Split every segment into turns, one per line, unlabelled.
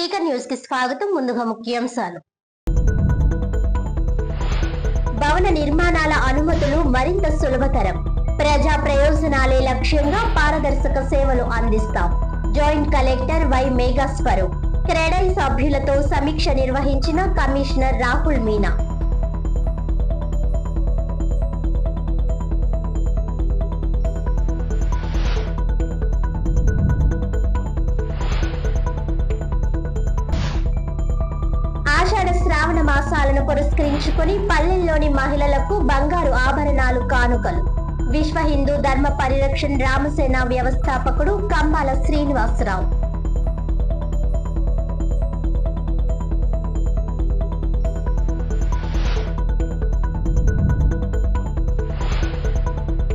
Speaker news కి స్వాగతం. ముందుగా ముఖ్యాంశాలు. భవన నిర్మాణాల అనుమతులు మరింత సులభతరం. ప్రజా ప్రయోజనాలే లక్ష్యంగా పారదర్శక సేవలు అందిస్తాం. Joint collector Y Meghaswaroop. CREDAI సభ్యులతో సమీక్ష నిర్వహించిన కమిషనర్ రాహుల్ మీనా. ఆషాఢ శ్రావణ మాసాలను పురస్కరించుకుని పల్లెల్లోని మహిళలకు బంగారు ఆభరణాలు కానుకలు. విశ్వ హిందూ ధర్మ పరిరక్షణ రామసేన వ్యవస్థాపకుడు కంబాల శ్రీనివాసరావు.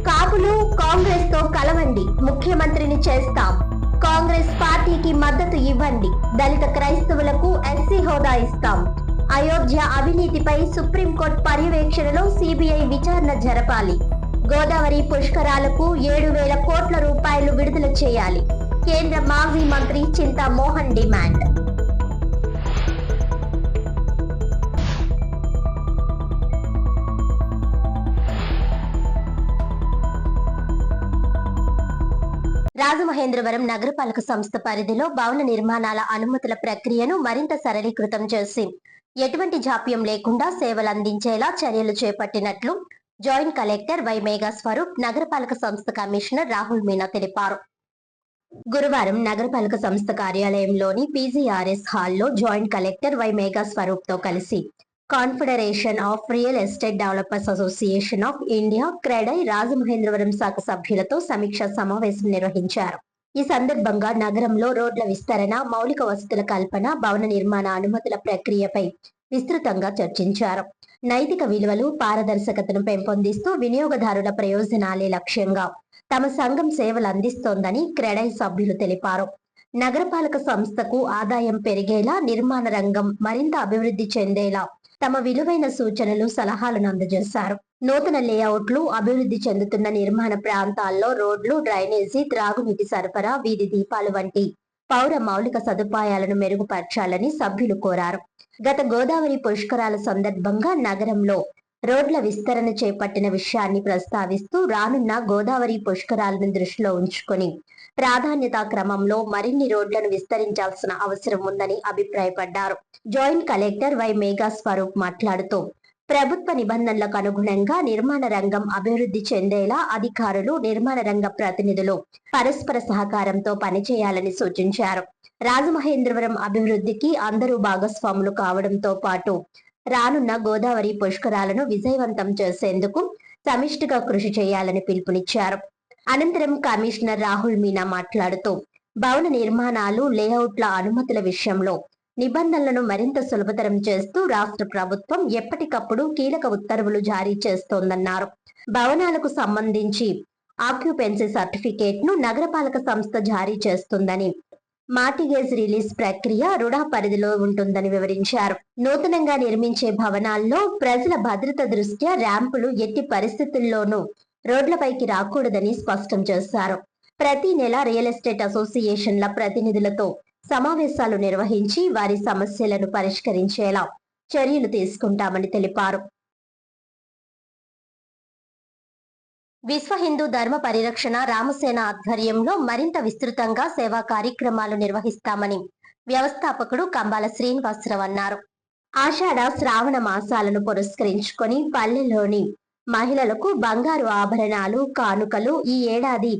కాపులు కాంగ్రెస్ తో కలవండి, ముఖ్యమంత్రిని చేస్తాం. కాంగ్రెస్ పార్టీకి మద్దతు ఇవ్వండి. దళిత క్రైస్తవులకు ఎస్సీ హోదా ఇస్తాం. అయోధ్య అవినీతిపై సుప్రీంకోర్టు పర్యవేక్షణలో సిబిఐ విచారణ జరపాలి. గోదావరి పుష్కరాలకు 7,000 కోట్ల రూపాయలు విడుదల చేయాలి. కేంద్ర మాజీ మంత్రి చింతా మోహన్ డిమాండ్. రాజమహేంద్రవరం నగరపాలక సంస్థ పరిధిలో భవన నిర్మాణాల అనుమతుల ప్రక్రియను మరింత సరళీకృతం చేసి ఎటువంటి జాప్యం లేకుండా సేవలు అందించేలా చర్యలు చేపట్టినట్లు జాయింట్ కలెక్టర్ వై మేఘస్వరూప్, నగరపాలక సంస్థ కమిషనర్ రాహుల్ మీనా తెలిపారు. గురువారం నగరపాలక సంస్థ కార్యాలయంలోని పీజీఆర్ఎస్ హాల్లో జాయింట్ కలెక్టర్ వై మేఘస్వరూప్ తో కలిసి confederation of real estate developers association of India CREDAI Rajamahendravaram శాఖ సభ్యులతో సమీక్షా సమావేశం నిర్వహించారు. ఈ సందర్భంగా నగరంలో రోడ్ల విస్తరణ, మౌలిక వసతుల కల్పన, భవన నిర్మాణ అనుమతుల ప్రక్రియపై విస్తృతంగా చర్చించారు. నైతిక విలువలు, పారదర్శకతను పెంపొందిస్తూ వినియోగదారుల ప్రయోజనాలే లక్ష్యంగా తమ సంఘం సేవలు అందిస్తోందని క్రెడై సభ్యులు తెలిపారు. నగరపాలక సంస్థకు ఆదాయం పెరిగేలా, నిర్మాణ రంగం మరింత అభివృద్ధి చెందేలా తమ విలువైన సూచనలు, సలహాలను అందజేశారు. నూతన లేఅవుట్లు, అభివృద్ధి చెందుతున్న నిర్మాణ ప్రాంతాల్లో రోడ్లు, డ్రైనేజీ, త్రాగునీటి సరఫరా, వీధి దీపాలు వంటి పౌర మౌలిక సదుపాయాలను మెరుగుపరచాలని సభ్యులు కోరారు. గత గోదావరి పుష్కరాల సందర్భంగా నగరంలో రోడ్ల విస్తరణ చేపట్టిన విషయాన్ని ప్రస్తావిస్తూ రానున్న గోదావరి పుష్కరాలను దృష్టిలో ఉంచుకొని ప్రాధాన్యతా క్రమంలో మరిన్ని రోడ్లను విస్తరించాల్సిన అవసరం ఉందని అభిప్రాయపడ్డారు. జాయింట్ కలెక్టర్ వై మేఘస్వరూప్ మాట్లాడుతూ ప్రభుత్వ నిబంధనలకు అనుగుణంగా నిర్మాణ రంగం అభివృద్ధి చెందేలా అధికారులు, నిర్మాణ రంగ ప్రతినిధులు పరస్పర సహకారంతో పనిచేయాలని సూచించారు. రాజమహేంద్రవరం అభివృద్ధికి అందరూ భాగస్వాములు కావడంతో పాటు రానున్న గోదావరి పుష్కరాలను విజయవంతం చేసేందుకు సమిష్టిగా కృషి చేయాలని పిలుపునిచ్చారు. అనంతరం కమిషనర్ రాహుల్ మీనా మాట్లాడుతూ భవన నిర్మాణాలు, లేఅవుట్ల అనుమతుల విషయంలో నిబంధనలను మరింత సులభతరం చేస్తూ రాష్ట్ర ప్రభుత్వం ఎప్పటికప్పుడు కీలక ఉత్తర్వులు జారీ చేస్తోందన్నారు. భవనాలకు సంబంధించి ఆక్యుపెన్సీ సర్టిఫికేట్ ను నగరపాలక సంస్థ జారీ చేస్తుందని, మార్టిగేజ్ రిలీజ్ ప్రక్రియ రుడా పరిధిలో ఉంటుందని వివరించారు. నూతనంగా నిర్మించే భవనాల్లో ప్రజల భద్రత దృష్ట్యా ర్యాంపులు ఎట్టి పరిస్థితుల్లోనూ రోడ్లపైకి రాకూడదని స్పష్టం చేశారు. ప్రతి నెల రియల్ ఎస్టేట్ అసోసియేషన్ల ప్రతినిధులతో సమావేశాలు నిర్వహించి వారి సమస్యలను పరిష్కరించేలా చర్యలు తీసుకుంటామని తెలిపారు. విశ్వ హిందూ ధర్మ పరిరక్షణ రామసేన ఆధ్వర్యంలో మరింత విస్తృతంగా సేవా కార్యక్రమాలు నిర్వహిస్తామని వ్యవస్థాపకుడు కంబాల శ్రీనివాసరావు అన్నారు. ఆషాఢ శ్రావణ మాసాలను పురస్కరించుకొని పల్లెల్లోని మహిళలకు బంగారు ఆభరణాలు, కానుకలు ఈ ఏడాది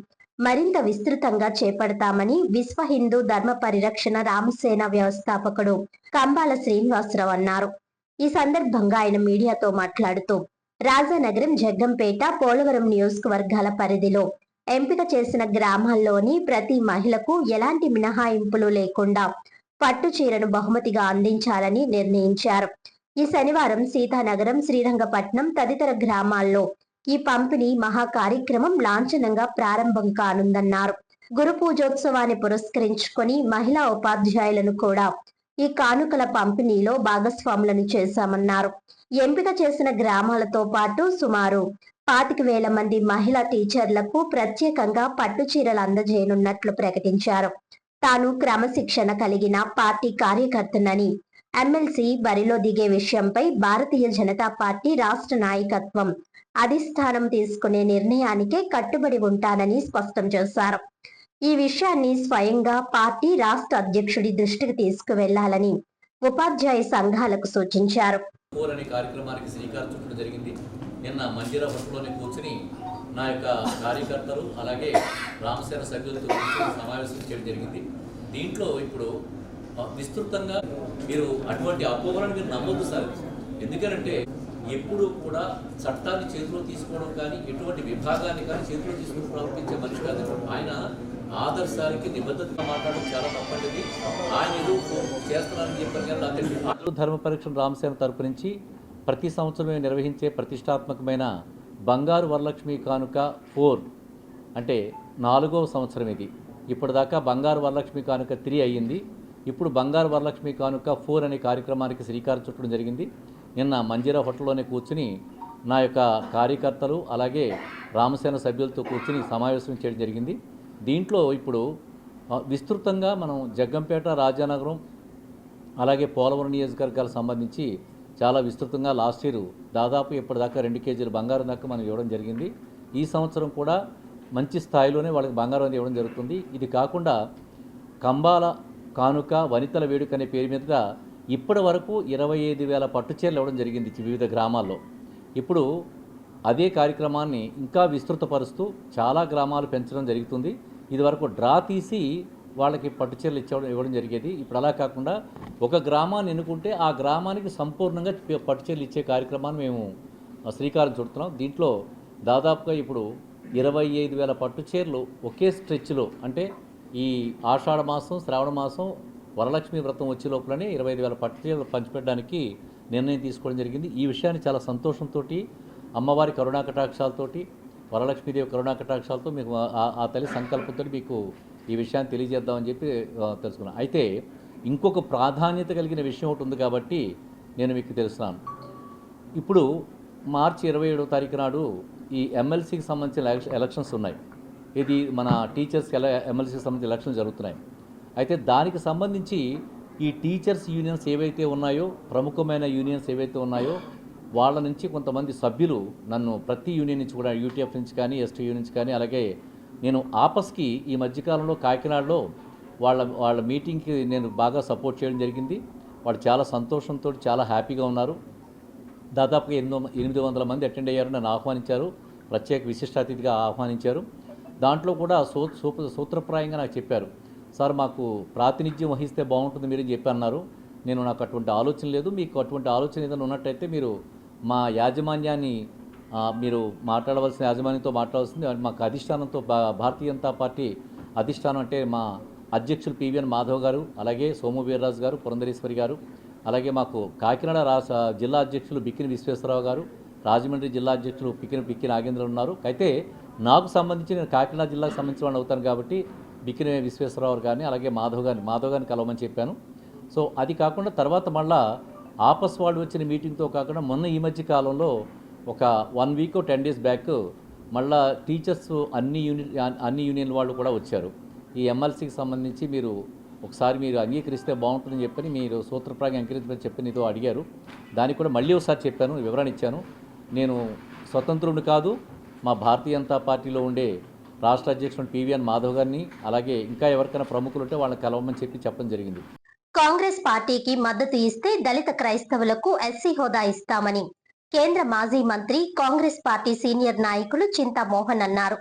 మరింత విస్తృతంగా చేపడతామని విశ్వ హిందూ ధర్మ పరిరక్షణ రామసేన వ్యవస్థాపకుడు కంబాల శ్రీనివాసరావు అన్నారు. ఈ సందర్భంగా ఆయన మీడియాతో మాట్లాడుతూ రాజానగరం, జగ్గంపేట, పోలవరం నియోజకవర్గాల పరిధిలో ఎంపిక చేసిన గ్రామాల్లోని ప్రతి మహిళకు ఎలాంటి మినహాయింపులు లేకుండా పట్టు చీరను బహుమతిగా అందించాలని నిర్ణయించారు. ఈ శనివారం సీతానగరం, శ్రీరంగపట్నం తదితర గ్రామాల్లో ఈ పంపిణీ మహా కార్యక్రమం లాంఛనంగా ప్రారంభం కానుందన్నారు. గురు పూజోత్సవాన్ని పురస్కరించుకొని మహిళా ఉపాధ్యాయులను కూడా ఈ కానుకల పంపిణీలో భాగస్వాములను చేశామన్నారు. ఎంపిక చేసిన గ్రామాలతో పాటు సుమారు 25,000 మంది మహిళా టీచర్లకు ప్రత్యేకంగా పట్టు చీరలు అందజేయనున్నట్లు ప్రకటించారు. తాను క్రమశిక్షణ కలిగిన పార్టీ కార్యకర్తనని ఎమ్మెల్సీ బరిలో దిగే విషయంపై భారతీయ జనతా పార్టీ రాష్ట్ర నాయకత్వం అధిష్టానం తీసుకునే నిర్ణయానికే కట్టుబడి ఉంటానని స్పష్టం చేశారు. ఈ విషయాన్ని స్వయంగా పార్టీ రాష్ట్ర అధ్యక్షుడి దృష్టికి తీసుకువెళ్లాలని ఉపాధ్యాయ సంఘాలకు సూచించారు.
కార్యక్రమానికి శ్రీకారం చుట్టడం జరిగింది. నిన్న మంజీరా హోటల్లోనే కూర్చుని నా యొక్క కార్యకర్తలు అలాగే రామసేన సభ్యులతో సమావేశం చేయడం జరిగింది. దీంట్లో ఇప్పుడు విస్తృతంగా మీరు అటువంటి అపోహలను మీరు నమ్మొద్దు సార్. ఎందుకంటే ఎప్పుడు కూడా చట్టాన్ని చేతిలో తీసుకోవడం కానీ ఎటువంటి విభాగాన్ని కానీ చేతిలో తీసుకుని ప్రవర్తించే మనిషి కాదు ఆయన. ఆదర్శానికి నిబద్ధతగా మాట్లాడడం చాలా తప్పండి. ఆయన ఏదో చేస్తున్నారని చెప్పారు. ధర్మ పరీక్ష రామసేన తరపు నుంచి ప్రతి సంవత్సరం నిర్వహించే ప్రతిష్టాత్మకమైన బంగారు వరలక్ష్మి కానుక 4 అంటే 4వ సంవత్సరం ఇది. ఇప్పటిదాకా బంగారు వరలక్ష్మి కానుక 3 అయ్యింది. ఇప్పుడు బంగారు వరలక్ష్మి కానుక 4 అనే కార్యక్రమానికి శ్రీకారం చుట్టడం జరిగింది. నిన్న మంజీరా హోటల్లోనే కూర్చుని నా యొక్క కార్యకర్తలు అలాగే రామసేన సభ్యులతో కూర్చుని సమావేశం చేయడం జరిగింది. దీంట్లో ఇప్పుడు విస్తృతంగా మనం జగ్గంపేట, రాజానగరం అలాగే పోలవరం నియోజకవర్గాలకు సంబంధించి చాలా విస్తృతంగా లాస్ట్ ఇయర్ దాదాపు ఇప్పటిదాకా 2 కేజీల బంగారం దాకా మనం ఇవ్వడం జరిగింది. ఈ సంవత్సరం కూడా మంచి స్థాయిలోనే వాళ్ళకి బంగారం ఇవ్వడం జరుగుతుంది. ఇది కాకుండా కంబాల కానుక వనితల వేడుక అనే పేరు మీద ఇప్పటి వరకు 25,000 పట్టుచీరలు ఇవ్వడం జరిగింది వివిధ గ్రామాల్లో. ఇప్పుడు అదే కార్యక్రమాన్ని ఇంకా విస్తృతపరుస్తూ చాలా గ్రామాలు పెంచడం జరుగుతుంది. ఇదివరకు డ్రా తీసి వాళ్ళకి పట్టుచీరలు ఇవ్వడం జరిగేది. ఇప్పుడు అలా కాకుండా ఒక గ్రామాన్ని ఎన్నుకుంటే ఆ గ్రామానికి సంపూర్ణంగా పట్టుచీరలు ఇచ్చే కార్యక్రమాన్ని మేము శ్రీకారం చుడుతున్నాం. దీంట్లో దాదాపుగా ఇప్పుడు 25,000 పట్టుచీరలు ఒకే స్ట్రెచ్లో, అంటే ఈ ఆషాఢ మాసం, శ్రావణ మాసం, వరలక్ష్మి వ్రతం వచ్చే లోపలనే 25,000 పట్టుచీరలు పంచిపెట్టడానికి నిర్ణయం తీసుకోవడం జరిగింది. ఈ విషయాన్ని చాలా సంతోషంతో, అమ్మవారి కరుణా కటాక్షాలతోటి, వరలక్ష్మీదేవి కరుణా కటాక్షాలతో మీకు ఆ తల్లి సంకల్పంతో మీకు ఈ విషయాన్ని తెలియజేద్దామని చెప్పి తెలుసుకున్నాను. అయితే ఇంకొక ప్రాధాన్యత కలిగిన విషయం ఒకటి ఉంది కాబట్టి నేను మీకు తెలుస్తున్నాను. ఇప్పుడు మార్చి 27వ తారీఖు నాడు ఈ ఎమ్మెల్సీకి సంబంధించిన ఎలక్షన్స్ ఉన్నాయి. ఇది మన టీచర్స్కి ఎమ్మెల్సీకి సంబంధించిన ఎలక్షన్స్ జరుగుతున్నాయి. అయితే దానికి సంబంధించి ఈ టీచర్స్ యూనియన్స్ ఏవైతే ఉన్నాయో, ప్రముఖమైన యూనియన్స్ ఏవైతే ఉన్నాయో, వాళ్ళ నుంచి కొంతమంది సభ్యులు నన్ను ప్రతి యూనియన్ నుంచి కూడా, యూటీఎఫ్ నుంచి కానీ, ఎస్టీ యూనియన్ నుంచి కానీ, అలాగే నేను ఆపస్కి ఈ మధ్యకాలంలో కాకినాడలో వాళ్ళ మీటింగ్కి నేను బాగా సపోర్ట్ చేయడం జరిగింది. వాళ్ళు చాలా సంతోషంతో చాలా హ్యాపీగా ఉన్నారు. దాదాపుగా 800 మంది అటెండ్ అయ్యారు, నన్ను ఆహ్వానించారు, ప్రత్యేక విశిష్ట అతిథిగా ఆహ్వానించారు. దాంట్లో కూడా సూత్రప్రాయంగా నాకు చెప్పారు, సార్ మాకు ప్రాతినిధ్యం వహిస్తే బాగుంటుంది మీరు చెప్పి అన్నారు. నాకు అటువంటి ఆలోచన లేదు, మీకు అటువంటి ఆలోచన ఏదైనా ఉన్నట్టయితే మీరు మా యాజమాన్యాన్ని మీరు మాట్లాడవలసిన యాజమాన్యంతో మాట్లాడాల్సింది. మాకు అధిష్టానంతో, భారతీయ జనతా పార్టీ అధిష్టానం అంటే మా అధ్యక్షులు పివిఎన్ మాధవ్ గారు, అలాగే సోము వీర్రాజు గారు, పురంధరేశ్వరి గారు, అలాగే మాకు కాకినాడ జిల్లా అధ్యక్షులు బిక్కిన విశ్వేశ్వరరావు గారు, రాజమండ్రి జిల్లా అధ్యక్షులు పిక్కి నాగేంద్ర ఉన్నారు. అయితే నాకు సంబంధించి నేను కాకినాడ జిల్లాకు సంబంధించిన వాళ్ళు అవుతాను కాబట్టి బిక్కిన విశ్వేశ్వరరావు గారిని అలాగే మాధవ్ గారిని కలవమని చెప్పాను. సో అది కాకుండా తర్వాత మళ్ళా ఆపస్ వాళ్ళు వచ్చిన మీటింగ్తో కాకుండా మొన్న ఈ మధ్య కాలంలో ఒక 1 వీక్ 10 డేస్ బ్యాక్ మళ్ళా టీచర్స్ అన్ని యూనియన్ వాళ్ళు కూడా వచ్చారు. ఈ ఎమ్మెల్సీకి సంబంధించి మీరు అంగీకరిస్తే బాగుంటుందని చెప్పని మీరు సూత్రప్రాయంగా అంగీకరించమని చెప్పి నీతో అడిగారు. దానికి కూడా మళ్ళీ ఒకసారి చెప్పాను, వివరణ ఇచ్చాను. నేను స్వతంత్రుడిని కాదు, మా భారతీయ జనతా పార్టీలో ఉండే రాష్ట్ర అధ్యక్షుడు పివిఎన్ మాధవ్ గారిని అలాగే ఇంకా ఎవరికైనా ప్రముఖులు ఉంటే వాళ్ళని కలవమని చెప్పడం జరిగింది.
కాంగ్రెస్ పార్టీకి మద్దతు ఇస్తే దళిత క్రైస్తవులకు ఎస్సీ హోదా ఇస్తామని కేంద్ర మాజీ మంత్రి, కాంగ్రెస్ పార్టీ సీనియర్ నాయకులు చింతామోహన్ అన్నారు.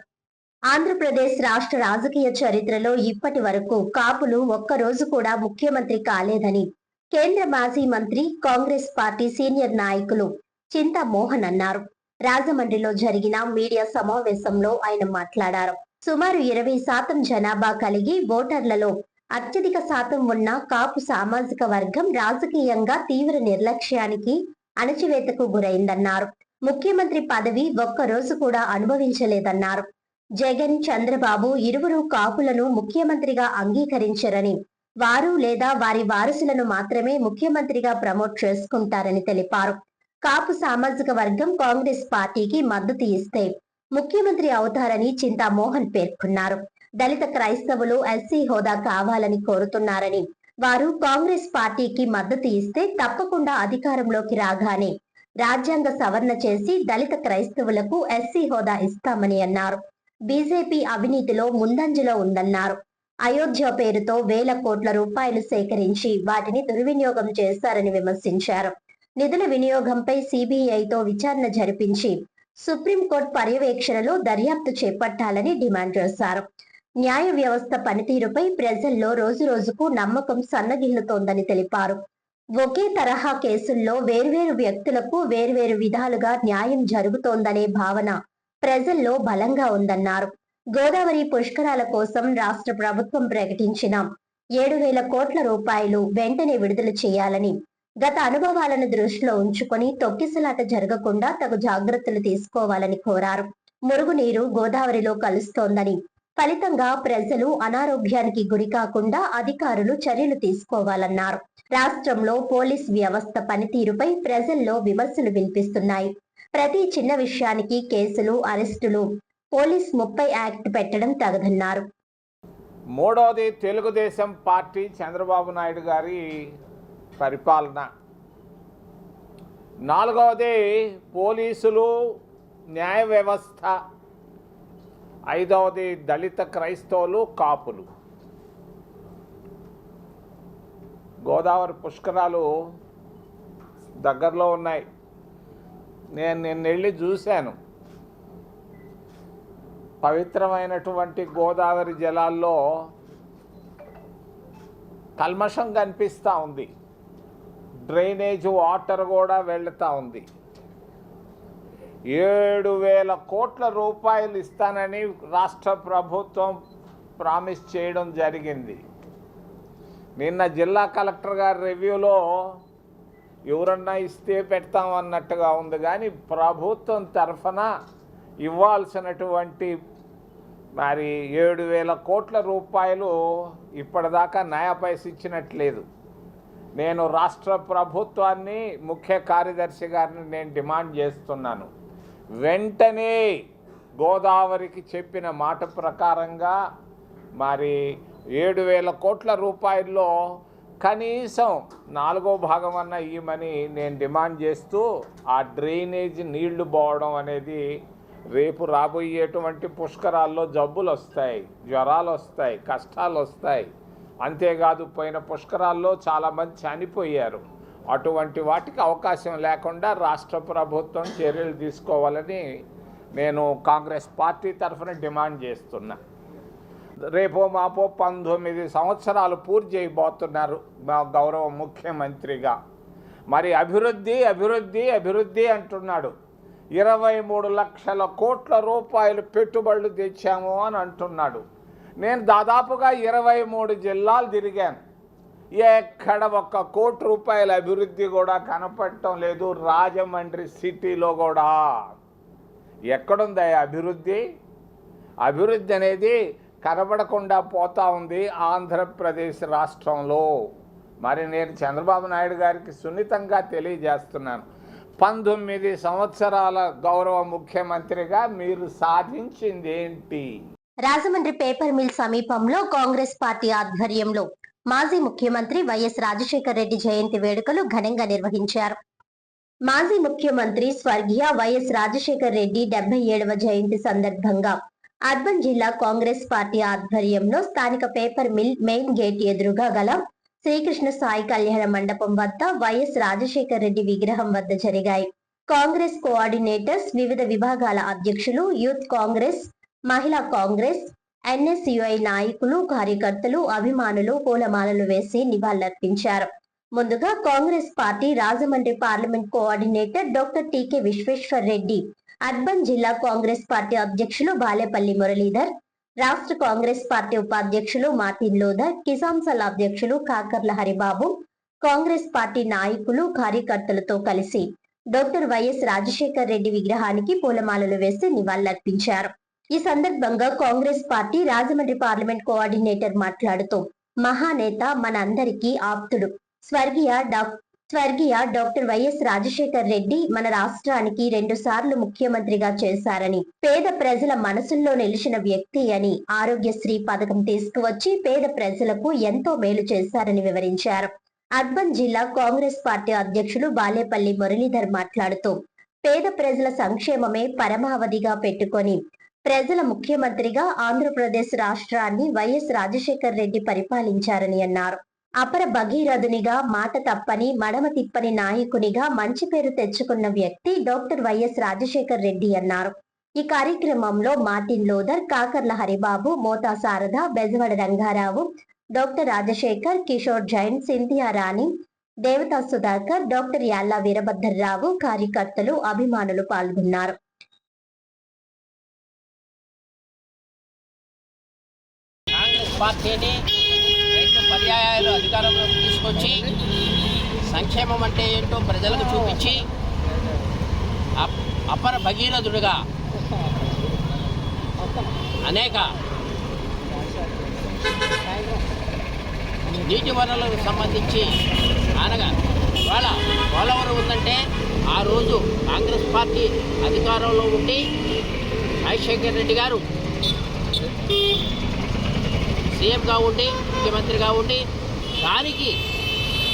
ఆంధ్రప్రదేశ్ రాష్ట్ర రాజకీయ చరిత్రలో ఇప్పటి వరకు కాపులు ఒక్కరోజు కూడా ముఖ్యమంత్రి కాలేదని కేంద్ర మాజీ మంత్రి, కాంగ్రెస్ పార్టీ సీనియర్ నాయకులు చింతామోహన్ అన్నారు. రాజమండ్రిలో జరిగిన మీడియా సమావేశంలో ఆయన మాట్లాడారు. సుమారు 20% జనాభా కలిగి ఓటర్లలో అత్యధిక శాతం ఉన్న కాపు సామాజిక వర్గం రాజకీయంగా తీవ్ర నిర్లక్ష్యానికి, అణచివేతకు గురైందన్నారు. ముఖ్యమంత్రి పదవి ఒక్కరోజు కూడా అనుభవించలేదన్నారు. జగన్, చంద్రబాబు ఇరువురు కాపులను ముఖ్యమంత్రిగా అంగీకరించరని, వారు లేదా వారి వారసులను మాత్రమే ముఖ్యమంత్రిగా ప్రమోట్ చేసుకుంటారని తెలిపారు. కాపు సామాజిక వర్గం కాంగ్రెస్ పార్టీకి మద్దతు ఇస్తే ముఖ్యమంత్రి అవుతారని చింతామోహన్ పేర్కొన్నారు. దళిత క్రైస్తవులు ఎస్సీ హోదా కావాలని కోరుతున్నారని, వారు కాంగ్రెస్ పార్టీకి మద్దతు ఇస్తే తప్పకుండా అధికారంలోకి రాగానే రాజ్యాంగ సవరణ చేసి దళిత క్రైస్తవులకు ఎస్సీ హోదా ఇస్తామని అన్నారు. బీజేపీ అవినీతిలో ముందంజలో ఉందన్నారు. అయోధ్య పేరుతో వేల కోట్ల రూపాయలు సేకరించి వాటిని దుర్వినియోగం చేశారని విమర్శించారు. నిధుల వినియోగంపై సిబిఐతో విచారణ జరిపించి సుప్రీంకోర్టు పర్యవేక్షణలో దర్యాప్తు చేపట్టాలని డిమాండ్ చేశారు. న్యాయ వ్యవస్థ పనితీరుపై ప్రజల్లో రోజురోజుకు నమ్మకం సన్నగిల్లుతోందని తెలిపారు. ఒకే తరహా కేసుల్లో వేర్వేరు వ్యక్తులకు వేర్వేరు విధాలుగా న్యాయం జరుగుతోందనే భావన ప్రజల్లో బలంగా ఉందన్నారు. గోదావరి పుష్కరాల కోసం రాష్ట్ర ప్రభుత్వం ప్రకటించిన 7,000 కోట్ల రూపాయలు వెంటనే విడుదల చేయాలని, గత అనుభవాలను దృష్టిలో ఉంచుకొని తొక్కిసలాట జరగకుండా తగు జాగ్రత్తలు తీసుకోవాలని కోరారు. మురుగునీరు గోదావరిలో కలుస్తోందని, ఫలితంగా ప్రజలు అనారోగ్యానికి గురి కాకుండా అధికారులు చర్యలు తీసుకోవాలన్నారు. రాష్ట్రంలో పోలీస్ వ్యవస్థ పనితీరుపై ప్రజల్లో విమర్శలు వినిపిస్తున్నాయి. ప్రతి చిన్న విషయానికి కేసులు, అరెస్టులు, పోలీస్ 30 యాక్ట్ పెట్టడం తగదన్నారు.
మూడవది తెలుగుదేశం పార్టీ చంద్రబాబు నాయుడు గారి పరిపాలన. నాలుగవది పోలీసులు, న్యాయ వ్యవస్థ. ఐదవది దళిత క్రైస్తవులు, కాపులు. గోదావరి పుష్కరాలు దగ్గరలో ఉన్నాయి. నేను నిన్న వెళ్ళి చూశాను. పవిత్రమైనటువంటి గోదావరి జలాల్లో కల్మషం కనిపిస్తూ ఉంది. డ్రైనేజ్ వాటర్ కూడా వెళ్తూ ఉంది. 7,000 కోట్ల రూపాయలు ఇస్తానని రాష్ట్ర ప్రభుత్వం ప్రామిస్ చేయడం జరిగింది. నిన్న జిల్లా కలెక్టర్ గారి రివ్యూలో ఎవరన్నా ఇస్తే పెడతామన్నట్టుగా ఉంది, కానీ ప్రభుత్వం తరఫున ఇవ్వాల్సినటువంటి 7,000 కోట్ల రూపాయలు ఇప్పటిదాకా నయా పైస ఇచ్చినట్లేదు. నేను రాష్ట్ర ప్రభుత్వాన్ని, ముఖ్య కార్యదర్శి గారిని నేను డిమాండ్ చేస్తున్నాను, వెంటనే గోదావరికి చెప్పిన మాట ప్రకారంగా 7,000 కోట్ల రూపాయల్లో కనీసం 4వ భాగం అన్న ఇవ్వమని నేను డిమాండ్ చేస్తూ, ఆ డ్రైనేజ్ నీళ్లు పోవడం అనేది రేపు రాబోయేటువంటి పుష్కరాల్లో జబ్బులు వస్తాయి, జ్వరాలు వస్తాయి, కష్టాలు వస్తాయి. అంతేకాదు పోయిన పుష్కరాల్లో చాలామంది చనిపోయారు. అటువంటి వాటికి అవకాశం లేకుండా రాష్ట్ర ప్రభుత్వం చర్యలు తీసుకోవాలని నేను కాంగ్రెస్ పార్టీ తరఫున డిమాండ్ చేస్తున్నా. రేపో మాపో 19 సంవత్సరాలు పూర్తి చేయబోతున్నారు మా గౌరవ ముఖ్యమంత్రిగా. అభివృద్ధి అభివృద్ధి అభివృద్ధి అంటున్నాడు. 23 లక్షల కోట్ల రూపాయలు పెట్టుబడులు తెచ్చాము అని అంటున్నాడు. నేను దాదాపుగా 23 జిల్లాలు తిరిగాను. ఎక్కడ 1 కోటి రూపాయల అభివృద్ధి కూడా కనపడటం లేదు. రాజమండ్రి సిటీలో కూడా ఎక్కడుందా అభివృద్ధి? అభివృద్ధి అనేది కనబడకుండా పోతా ఉంది ఆంధ్రప్రదేశ్ రాష్ట్రంలో. నేను చంద్రబాబు నాయుడు గారికి సున్నితంగా తెలియజేస్తున్నాను, 19 సంవత్సరాల గౌరవ ముఖ్యమంత్రిగా మీరు సాధించింది ఏంటి?
రాజమండ్రి పేపర్ మిల్ సమీపంలో కాంగ్రెస్ పార్టీ ఆధ్వర్యంలో మాజీ ముఖ్యమంత్రి వైఎస్ రాజశేఖర రెడ్డి జయంతి వేడుకలు ఘనంగా నిర్వహించారు. మాజీ ముఖ్యమంత్రి స్వర్గీయ వైఎస్ రాజశేఖర రెడ్డి 77వ జయంతి సందర్భంగా అర్బన్ జిల్లా కాంగ్రెస్ పార్టీ ఆధ్వర్యంలో స్థానిక పేపర్ మిల్ మెయిన్ గేట్ ఎదురుగా గల శ్రీకృష్ణ సాయి కళ్యాణ మండపం వద్ద వైఎస్ రాజశేఖర రెడ్డి విగ్రహం వద్ద జరిగాయి. కాంగ్రెస్ కోఆర్డినేటర్స్, వివిధ విభాగాల అధ్యక్షులు, యూత్ కాంగ్రెస్, మహిళా కాంగ్రెస్, ఎన్ఎస్యుఐ నాయకులు, కార్యకర్తలు, అభిమానులు పూలమాలలు వేసి నివాళులర్పించారు. ముందుగా Congress party Rajahmundry parliament coordinator doctor TK Vishweshwar Reddy, urban జిల్లా కాంగ్రెస్ పార్టీ అధ్యక్షులు బాలేపల్లి మురళీధర్, రాష్ట్ర కాంగ్రెస్ పార్టీ ఉపాధ్యక్షులు మార్టిన్ లోథర్, కిసాన్ సెల్ అధ్యక్షులు కాకర్ల హరిబాబు, కాంగ్రెస్ పార్టీ నాయకులు, కార్యకర్తలతో కలిసి డాక్టర్ వైఎస్ రాజశేఖర్ రెడ్డి విగ్రహానికి పూలమాలలు వేసి నివాళులర్పించారు. ఈ సందర్భంగా Congress party Rajahmundry parliament coordinator మాట్లాడుతూ, మహానేత మనందరికీ ఆప్తుడు స్వర్గీయ స్వర్గీయ డాక్టర్ వైఎస్ రాజశేఖర్ రెడ్డి మన రాష్ట్రానికి 2 సార్లు ముఖ్యమంత్రిగా చేశారని, పేద ప్రజల మనసుల్లో నిలిచిన వ్యక్తి అని, ఆరోగ్యశ్రీ పథకం తీసుకువచ్చి పేద ప్రజలకు ఎంతో మేలు చేశారని వివరించారు. అర్బన్ జిల్లా కాంగ్రెస్ పార్టీ అధ్యక్షులు బాలేపల్లి మురళీధర్ మాట్లాడుతూ, పేద ప్రజల సంక్షేమమే పరమావధిగా పెట్టుకొని ప్రజల ముఖ్యమంత్రిగా ఆంధ్రప్రదేశ్ రాష్ట్రాన్ని వైఎస్ రాజశేఖర్ రెడ్డి పరిపాలించారని అన్నారు. అపర భగీరథునిగా, మాట తప్పని, మడమ తిప్పని నాయకునిగా మంచి పేరు తెచ్చుకున్న వ్యక్తి డాక్టర్ వైఎస్ రాజశేఖర్ రెడ్డి అన్నారు. ఈ కార్యక్రమంలో మార్టిన్ లోదర్, కాకర్ల హరిబాబు, మోతా శారద, బెజవాడ రంగారావు, డాక్టర్ రాజశేఖర్, కిషోర్ జైన్, సింధియా రాణి, దేవతా సుధాకర్, డాక్టర్ యాళ్ల వీరభద్రరావు, కార్యకర్తలు, అభిమానులు పాల్గొన్నారు.
కాంగ్రెస్ పార్టీని 2 పర్యాయాలు అధికారంలోకి తీసుకొచ్చి సంక్షేమం అంటే ఏంటో ప్రజలకు చూపించి అపర భగీరథుడిగా అనేక నీటి వనరులకు సంబంధించి అనగా ఇవాళ పోలవరం ఉందంటే ఆ రోజు కాంగ్రెస్ పార్టీ అధికారంలో ఉండి రాజశేఖర్ రెడ్డి గారు సీఎంగా ఉండి, ముఖ్యమంత్రిగా ఉండి దానికి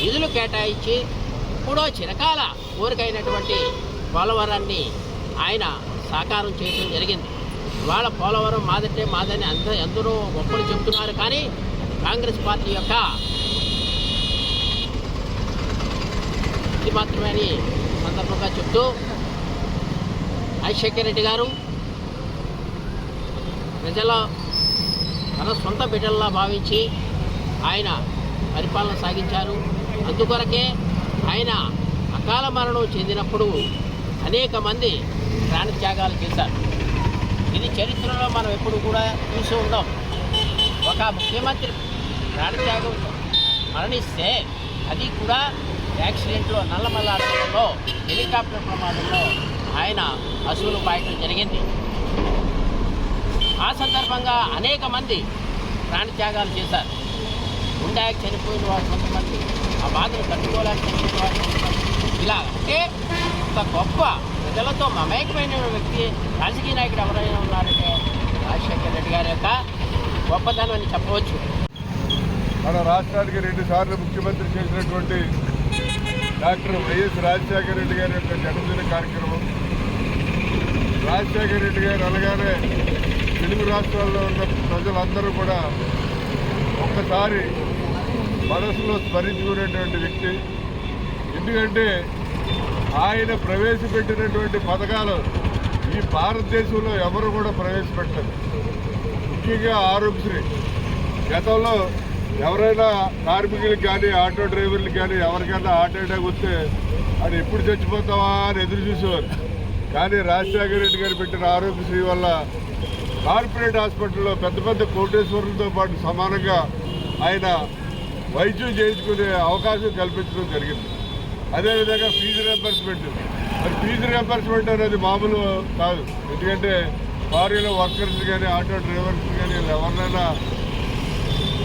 నిధులు కేటాయించి ఇప్పుడో చిరకాల కోరికైనటువంటి పోలవరాన్ని ఆయన సాకారం చేయడం జరిగింది. ఇవాళ పోలవరం మాదంటే మాదని అందరూ గొప్పలు చెప్తున్నారు. కానీ కాంగ్రెస్ పార్టీ యొక్క ఇది మాత్రమే అని సందర్భంగా చెప్తూ, రాజశేఖర్ రెడ్డి గారు ప్రజల తన సొంత బిడ్డల్లా భావించి ఆయన పరిపాలన సాగించారు. అందుకొరకే ఆయన అకాల మరణం చెందినప్పుడు అనేక మంది ప్రాణత్యాగాలు చేశారు. ఇది చరిత్రలో మనం ఎప్పుడు కూడా చూసి ఉందాం. ఒక ముఖ్యమంత్రి ప్రాణత్యాగం మరణిస్తే అది కూడా యాక్సిడెంట్లో నల్లమల్లాడలో హెలికాప్టర్ ప్రమాదంలో ఆయన అసువులు పాయటం జరిగింది. ఆ సందర్భంగా అనేక మంది ప్రాణత్యాగాలు చేశారు. గుండెకి చనిపోయిన వారు కొంతమంది, ఆ బాధను తట్టుకోలేక చనిపోయిన వారు కొంతమంది. ఇలా అంటే ఒక గొప్ప ప్రజలతో మమేకమైన వ్యక్తి రాజకీయ నాయకుడు ఎవరైనా ఉన్నారంటే రాజశేఖర్ రెడ్డి గారి యొక్క గొప్పతనం అని చెప్పవచ్చు.
మన రాష్ట్రానికి 2 సార్లు ముఖ్యమంత్రి చేసినటువంటి డాక్టర్ వైఎస్ రాజశేఖర రెడ్డి గారి యొక్క జన్మదిన కార్యక్రమం. రాజశేఖర రెడ్డి గారు అనగానే తెలుగు రాష్ట్రాల్లో ఉన్న ప్రజలందరూ కూడా ఒక్కసారి మనసులో స్మరించుకునేటువంటి వ్యక్తి. ఎందుకంటే ఆయన ప్రవేశపెట్టినటువంటి పథకాలు ఈ భారతదేశంలో ఎవరు కూడా ప్రవేశపెట్టలేదు. ముఖ్యంగా ఆరోగ్యశ్రీ. గతంలో ఎవరైనా కార్మికులకు కానీ, ఆటో డ్రైవర్లకు కానీ ఎవరికైనా హార్ట్ అటాక్ వస్తే అది ఎప్పుడు చచ్చిపోతావా అని ఎదురు చూసేవారు. కానీ రాజశేఖర రెడ్డి గారు పెట్టిన ఆరోగ్యశ్రీ వల్ల కార్పొరేట్ హాస్పిటల్లో పెద్ద పెద్ద కోటేశ్వరులతో పాటు సమానంగా ఆయన వైద్యం చేయించుకునే అవకాశం కల్పించడం జరిగింది. అదేవిధంగా ఫీజు రియంబర్స్మెంట్. మరి ఫీజు రియంబర్స్మెంట్ అనేది మామూలు కాదు. ఎందుకంటే ఫారీలో వర్కర్స్ కానీ, ఆటో డ్రైవర్స్ కానీ ఎవరినైనా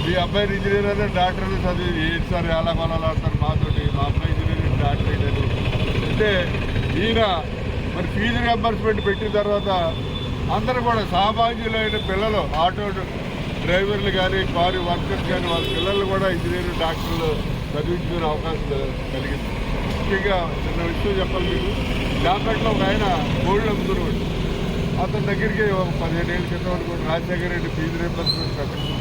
మీ అబ్బాయి ఇంజనీర్ అయినా డాక్టర్ అయినా చదివి ఏంటి సార్ ఎలా కొనాలంటారు మాతోటి, మా అబ్బాయి ఇంజనీరింగ్ డాక్టర్ అయినది. అంటే ఈయన మరి ఫీజు రియంబర్స్మెంట్ పెట్టిన తర్వాత అందరూ కూడా సామాన్యులైన పిల్లలు, ఆటో డ్రైవర్లు కానీ, కారు వర్కర్స్ కానీ వాళ్ళ పిల్లలు కూడా ఇంజనీరింగ్ డాక్టర్లు చదివించుకునే అవకాశం కలిగింది. ముఖ్యంగా చిన్న విషయం చెప్పాలి మీకు. జాంపేటలో ఒక ఆయన గోల్డ్ అమ్ముతున్నాడు. అతని దగ్గరికి 15 ఏళ్ళ క్రితం అనుకోండి రాజశేఖర రెడ్డి ఫీజు రియంబర్స్మెంట్ పెట్టింది.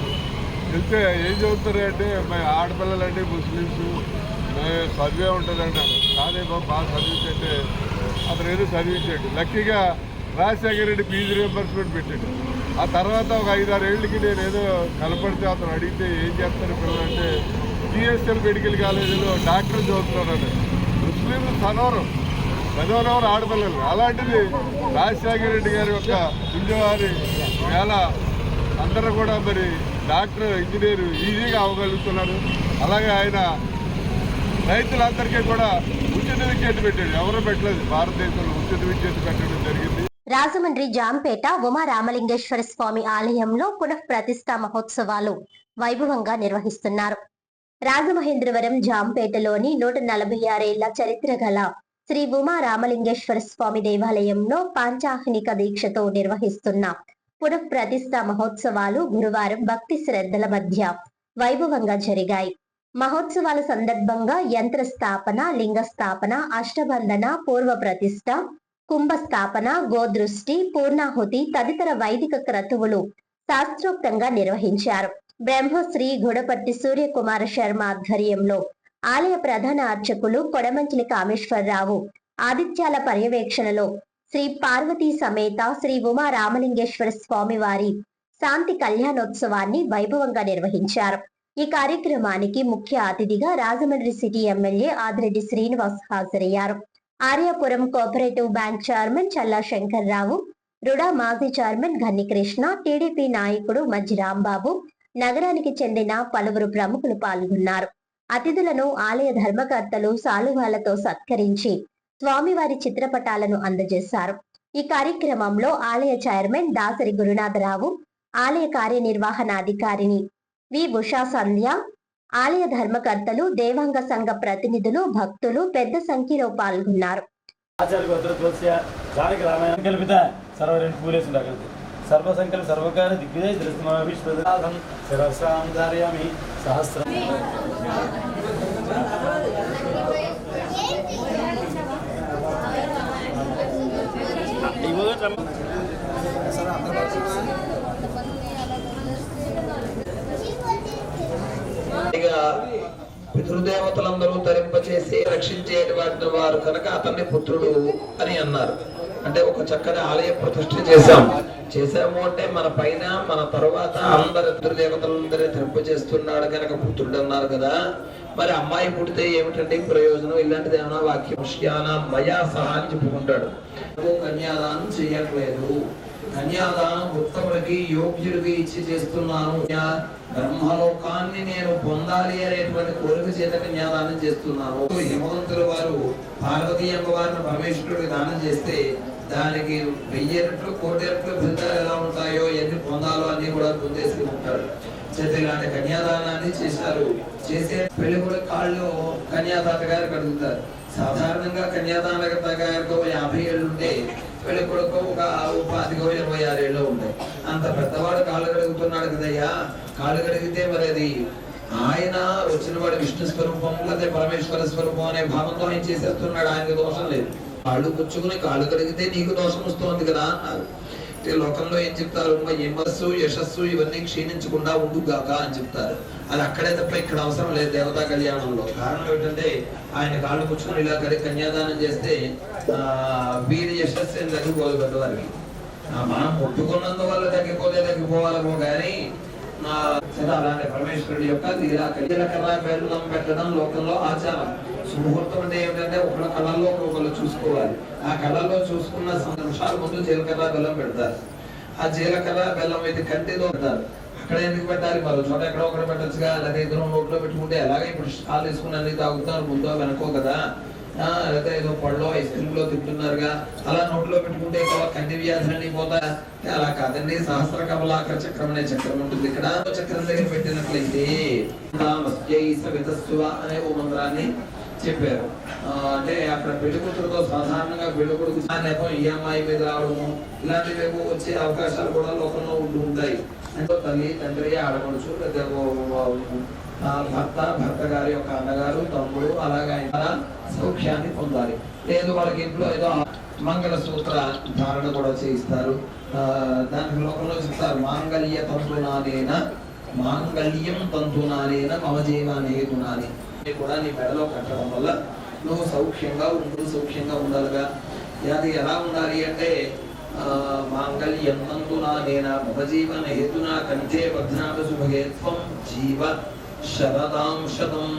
వెళ్తే ఏం చదువుతారంటే మా ఆడపిల్లలండి ముస్లిమ్స్ చదివే ఉంటుందండి అన్నారు. కానీ బాగా చదివించంటే అతను ఏదో చదివించాడు. లక్కీగా రాజశేఖర రెడ్డి ఫీజు రియంబర్స్మెంట్ పెట్టాడు. ఆ తర్వాత ఒక 5-6 ఏళ్ళకి నేను ఏదో కనపడితే అతను అడిగితే ఏం చేస్తారు పిల్లలంటే జిఎస్ఎల్ మెడికల్ కాలేజీలో డాక్టర్ చదువుతున్నాడు. ముస్లింలు చదవనవారు ఆడపిల్లలు. అలాంటిది రాజశేఖర రెడ్డి గారి యొక్క పుణ్యవారి వేళ అందరూ కూడా మరి డాక్టర్, ఇంజనీర్ ఈజీగా అవ్వగలుగుతున్నారు. అలాగే ఆయన రైతులందరికీ కూడా ఉచిత విద్యుత్ పెట్టాడు. ఎవరు పెట్టలేదు భారతదేశంలో ఉచిత విద్యుత్ పెట్టడం జరిగింది.
రాజమండ్రి జాంపేట ఉమా రామలింగేశ్వర స్వామి ఆలయంలో పునః ప్రతిష్ఠా మహోత్సవాలు వైభవంగా నిర్వహిస్తున్నారు. రాజమహేంద్రవరం జాంపేటలోని 146 ఏళ్ల చరిత్ర గల శ్రీ ఉమా రామలింగేశ్వర స్వామి దేవాలయంలో పాంచాహ్నిక దీక్షతో నిర్వహిస్తున్న పునఃప్రతిష్ఠ మహోత్సవాలు గురువారం భక్తి శ్రద్ధల మధ్య వైభవంగా జరిగాయి. మహోత్సవాల సందర్భంగా యంత్ర స్థాపన, లింగ స్థాపన, అష్టబంధన, పూర్వ ప్రతిష్ఠ, కుంభ స్థాపన, గోదృష్టి, పూర్ణాహుతి తదితర వైదిక క్రతువులు శాస్త్రోక్తంగా నిర్వహించారు. బ్రహ్మశ్రీ గుడపట్టి సూర్యకుమార శర్మ ఆధ్వర్యంలో ఆలయ ప్రధాన అర్చకులు కొడమంచిలి కామేశ్వరరావు ఆదిత్యాల పర్యవేక్షణలో శ్రీ పార్వతీ సమేత శ్రీ ఉమా రామలింగేశ్వర స్వామి వారి శాంతి కళ్యాణోత్సవాన్ని వైభవంగా నిర్వహించారు. ఈ కార్యక్రమానికి ముఖ్య అతిథిగా రాజమండ్రి సిటీ ఎమ్మెల్యే ఆదిరెడ్డి శ్రీనివాస్ హాజరయ్యారు. ఆర్యాపురం కోఆపరేటివ్ బ్యాంక్ చైర్మన్ చల్లా శంకర్రావు, రుడా మాజీ చైర్మన్ గన్ని కృష్ణ, టీడీపీ నాయకుడు మజ్జి రాంబాబు, నగరానికి చెందిన పలువురు ప్రముఖులు పాల్గొన్నారు. అతిథులను ఆలయ ధర్మకర్తలు శాలువాలతో సత్కరించి స్వామివారి చిత్రపటాలను అందజేశారు. ఈ కార్యక్రమంలో ఆలయ చైర్మన్ దాసరి గురునాథరావు, ఆలయ కార్యనిర్వహణాధికారిని వి ఉషా సంధ్య, ఆలయ ధర్మకర్తలు, దేవాంగ సంఘ ప్రతినిధులు, భక్తులు పెద్ద సంఖ్యలో పాల్గొన్నారు.
సర్వసంకల్ప సర్వకార దిగ్విజయ దృష్టిమావిష్పదాం శిరసాం ధారయామి సహస్రం.
పితృదేవతలందరూ తరింపచేసి రక్షించేటువంటి వారు కనుక అతన్ని పుత్రుడు అని అన్నారు. అంటే ఒక చక్కని ఆలయ ప్రతిష్ఠ చేశాము అంటే మన పైన మన తర్వాత అందరి పితృదేవతలందరినీ తరింపచేస్తున్నాడు కనుక పుత్రుడు అన్నారు కదా. మరి అమ్మాయి పుడితే ఏమిటంటే ప్రయోజనం? ఇలాంటిది ఏమైనా వాక్యం మయా సహా అని చెప్పుకుంటాడు. కన్యాదానం చేయట్లేదు, కన్యాదానం ఉత్తముడికి యోగ్యుడికి ఇచ్చి చేస్తున్నాను, బ్రహ్మలోకాన్ని నేను పొందాలి అనేటువంటి కోరిక చేత కన్యాదానం చేస్తున్నాను. హిమవంతుల వారు పార్వతీ అమ్మవారిని పరమేశ్వరుడికి దానం చేస్తే దానికి 1000 రెట్లు 1,000 రెట్లు ఫలితాలు ఎలా ఉంటాయో, ఎన్ని పొందాలో అన్ని కూడా పొందేసి ఉంటాడు. ఇలాంటి కన్యాదానాన్ని చేశారు. చేసే పెళ్లికొడుకు కాళ్ళు కన్యాదాత గారికి అడుగుతారు. సాధారణంగా కన్యాదానకర్త గారికి 50 ఏళ్ళు ఉంటే పెళ్లి కొడుకు ఒక 25-26 ఏళ్ళు ఉంటాయి. అంత పెద్దవాడు కాళ్ళు కడుగుతున్నాడు కదయ్యా, కాళ్ళు కడిగితే మరి అది ఆయన వచ్చిన వాడు విష్ణు స్వరూపం లేదా పరమేశ్వర స్వరూపం అనే భావంతో ఆయన చేసేస్తున్నాడు. ఆయనకు దోషం లేదు. కాళ్ళు పుచ్చుకుని కాళ్ళు కడిగితే నీకు దోషం వస్తుంది కదా అన్నారు. లోకంలో ఏం చెప్తారు? యశస్సు యశస్సు ఇవన్నీ క్షీణించకుండా ఉండుగాక అని చెప్తారు. అది అక్కడే తప్ప ఇక్కడ అవసరం లేదు దేవతా కళ్యాణంలో. కారణం ఏంటంటే ఆయన కాళ్ళు పుచ్చుకుని ఇలా కన్యాదానం చేస్తే వీరి యశస్సు ఏం తగ్గిపోదు పెద్దవారికి. మనం ముట్టుకున్నందువల్ల తగ్గిపోవాలేమో కానీ అలాంటి పరమేశ్వరుడి యొక్క జీలకర్ర బెల్లం పెట్టడం లోకంలో ఆచారం. సుముహూర్తం అంటే ఏమిటంటే ఒకళ్ళ కళ్ళల్లో ఒకళ్ళు చూసుకోవాలి. ఆ కళ్ళల్లో చూసుకున్న 2 నిమిషాల ముందు జీలకర్ర బెల్లం పెడతారు. ఆ జీలకర్ర బెల్లం అయితే కంటిలో పెడతారు. అక్కడ ఎందుకు పెట్టాలి? మరో చోట ఎక్కడో ఒకటి పెట్టచ్చుగా. లేదా ఇద్దరు నోట్లో పెట్టుకుంటే ఎలాగే ఇప్పుడు కాలు తీసుకుని అన్ని తాగుతున్నారు, ముందో వెనకో కదా. లేదా ఏదో పళ్ళో ఐస్ క్రీమ్ లో తింటున్నారుగా, అలా నోట్లో పెట్టుకుంటే కంటి వ్యాధులన్నీ పోతా. అలా కాదండి, సహస్ర కమలాకర చక్రం అనే చక్రం ఉంటుంది. ఇక్కడ చక్రం దగ్గర పెట్టినట్లయితే అనే ఓ మంత్రాన్ని చెప్పారు. అంటే అక్కడ పెళ్లి కూతురుతో సాధారణంగా పెళ్లి కొడుకు ఈఎంఐ మీద రావడము ఇలాంటివి వచ్చే అవకాశాలు కూడా లోకంలో ఉంటూ ఉంటాయి. అంటే తల్లి, తండ్రి, ఆడపడుచు, భర్త గారి యొక్క అన్నగారు, తమ్ముడు అలాగే సౌఖ్యాన్ని పొందాలి. లేదు వాళ్ళకి ఇంట్లో ఏదో మంగళ సూత్ర ధారణ కూడా చేయిస్తారు. దానికి లోకంలో చెప్తారు మాంగళ్యం తంతునానేన మమ జీవనేతునాని కూడా నీ మెడలో కట్టడం వల్ల నువ్వు సౌఖ్యంగా ఉండాలిగా. అది ఎలా ఉండాలి అంటే మాంగళ్యం తంతునానేన మమ జీవన హేతునా కంఠే బధ్నాథ శుభగే త్వం జీవ శరదాం శతం.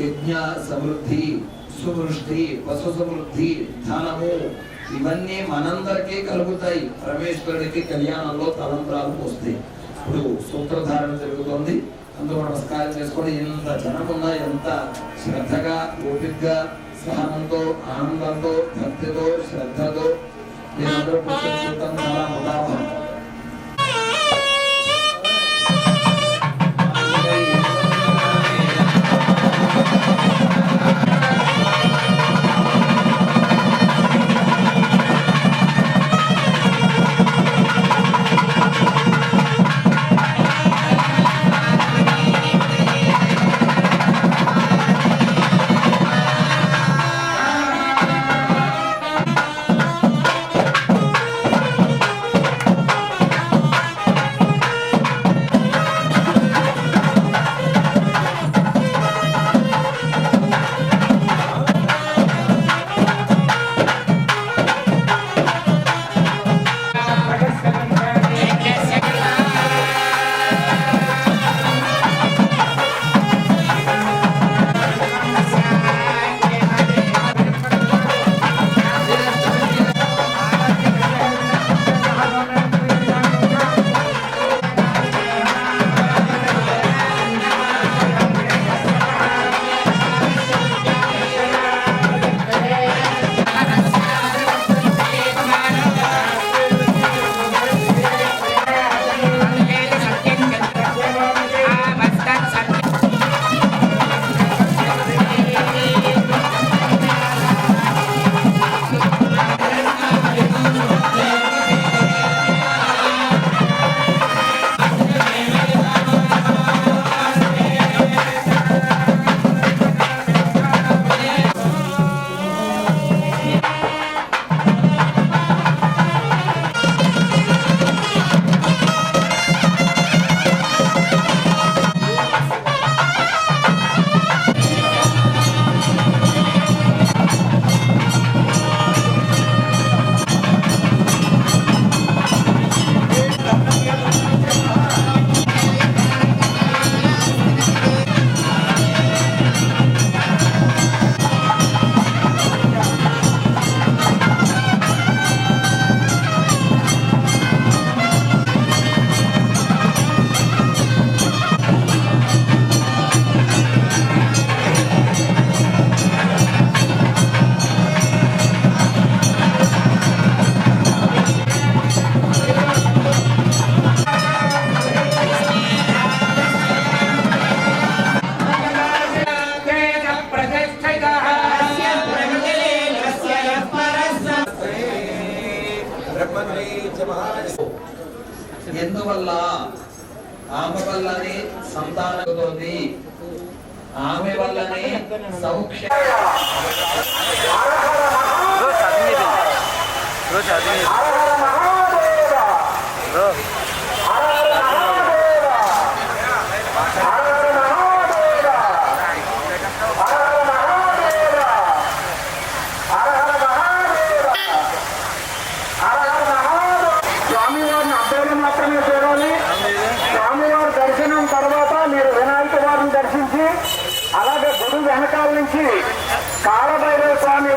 యజ్ఞ సమృద్ధి, సువృష్టి, పశు సమృద్ధి, ధనము ఇవన్నీ మనందరికీ కలుగుతాయి. పరమేశ్వరుడికి కళ్యాణంలో తలంబ్రాలు వస్తాయి. ఇప్పుడు సూత్రధారణ జరుగుతోంది. అందరూ నమస్కారం చేసుకొని ఎంత జనమున్నా ఎంత శ్రద్ధగా, ఓపికగా, సహనంతో, ఆనందంతో, భక్తితో, శ్రద్ధతో మీరందరూ కూర్చొని చూడటం చాలా ఉదాహరణ. ఎందువల్ల ఆమె వల్లనే సంతానమవుతోంది, ఆమె వల్లనే సౌఖ్య
స్వామివారిని అద్దెలు మాత్రమే చూడాలి. స్వామివారి దర్శనం తర్వాత మీరు వినాయక వారిని దర్శించి అలాగే గుడి వెనకాల నుంచి కాలభైరవ స్వామి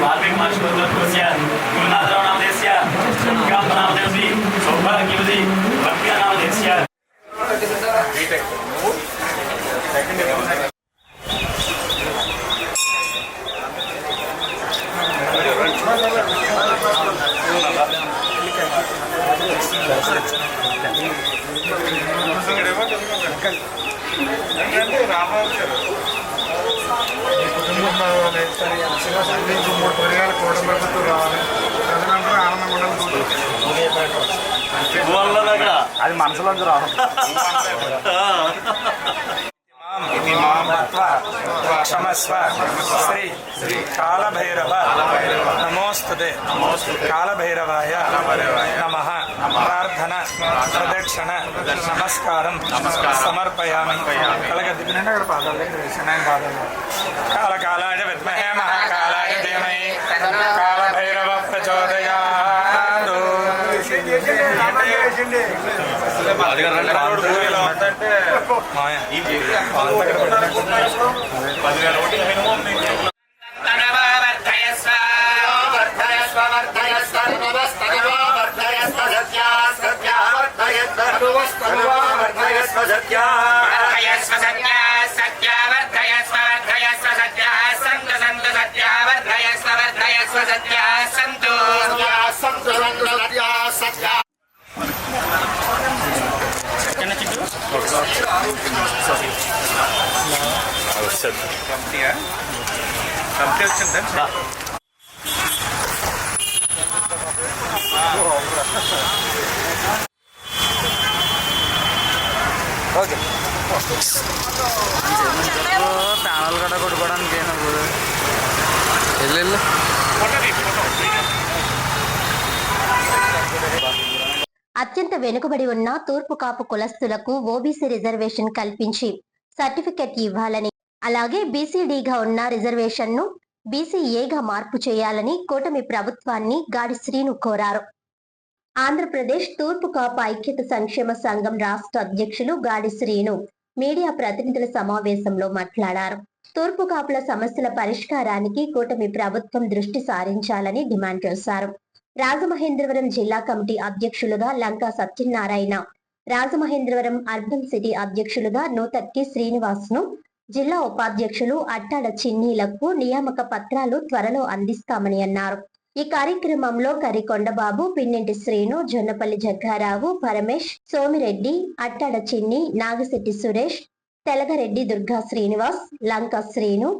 वाल्मीकि महर्षि गुरुनाथराव नामदेस्य कांत नामदेवसी सौभाग्यवती भक्तिया नामदेस्य
మూడు పరిహారాలు కూడా ప్రభుత్వం రావాలి. తదనంతరం ఆనందం ఉండాలి.
అది మనసులోంచి రావాలి.
क्षमस्व श्री कालभैरव नमोस्तुते कालभैरवाय नमः प्रार्थना प्रदक्षिण नमस्कारं समर्पयामि कालकालाय विद्महे महाकालाय धीमहि कालभैरव प्रचोदयात् ప్యానల్ గడ్డ కొట్టుకోవడానికి
అత్యంత వెనుకబడి ఉన్న తూర్పు కాపు కులస్తులకు ఓబీసీ రిజర్వేషన్ కల్పించి సర్టిఫికెట్ ఇవ్వాలని, అలాగే బీసీడీగా ఉన్న రిజర్వేషన్ ను బీసీఏగా మార్పు చేయాలని కూటమి ప్రభుత్వాన్ని గాడి శ్రీను కోరారు. ఆంధ్రప్రదేశ్ తూర్పు కాపు ఐక్యత సంక్షేమ సంఘం రాష్ట్ర అధ్యక్షులు గాడి శ్రీను మీడియా ప్రతినిధుల సమావేశంలో మాట్లాడారు. తూర్పు కాపుల సమస్యల పరిష్కారానికి కూటమి ప్రభుత్వం దృష్టి సారించాలని డిమాండ్ చేశారు. రాజమహేంద్రవరం జిల్లా కమిటీ అధ్యక్షులుగా లంకా సత్యనారాయణ, రాజమహేంద్రవరం అర్బన్ సిటీ అధ్యక్షులుగా నూతక్కి శ్రీనివాస్ ను, జిల్లా ఉపాధ్యక్షులు అట్టాడ చిన్నీలకు నియామక పత్రాలు త్వరలో అందిస్తామని అన్నారు. ఈ కార్యక్రమంలో కరికొండబాబు, పిన్నెంటి శ్రీను, జొన్నపల్లి జగ్గారావు, పరమేష్, సోమిరెడ్డి, అట్టాడ చిన్ని, నాగశెట్టి సురేష్, తెలగరెడ్డి దుర్గా శ్రీనివాస్, లంకా శ్రీను,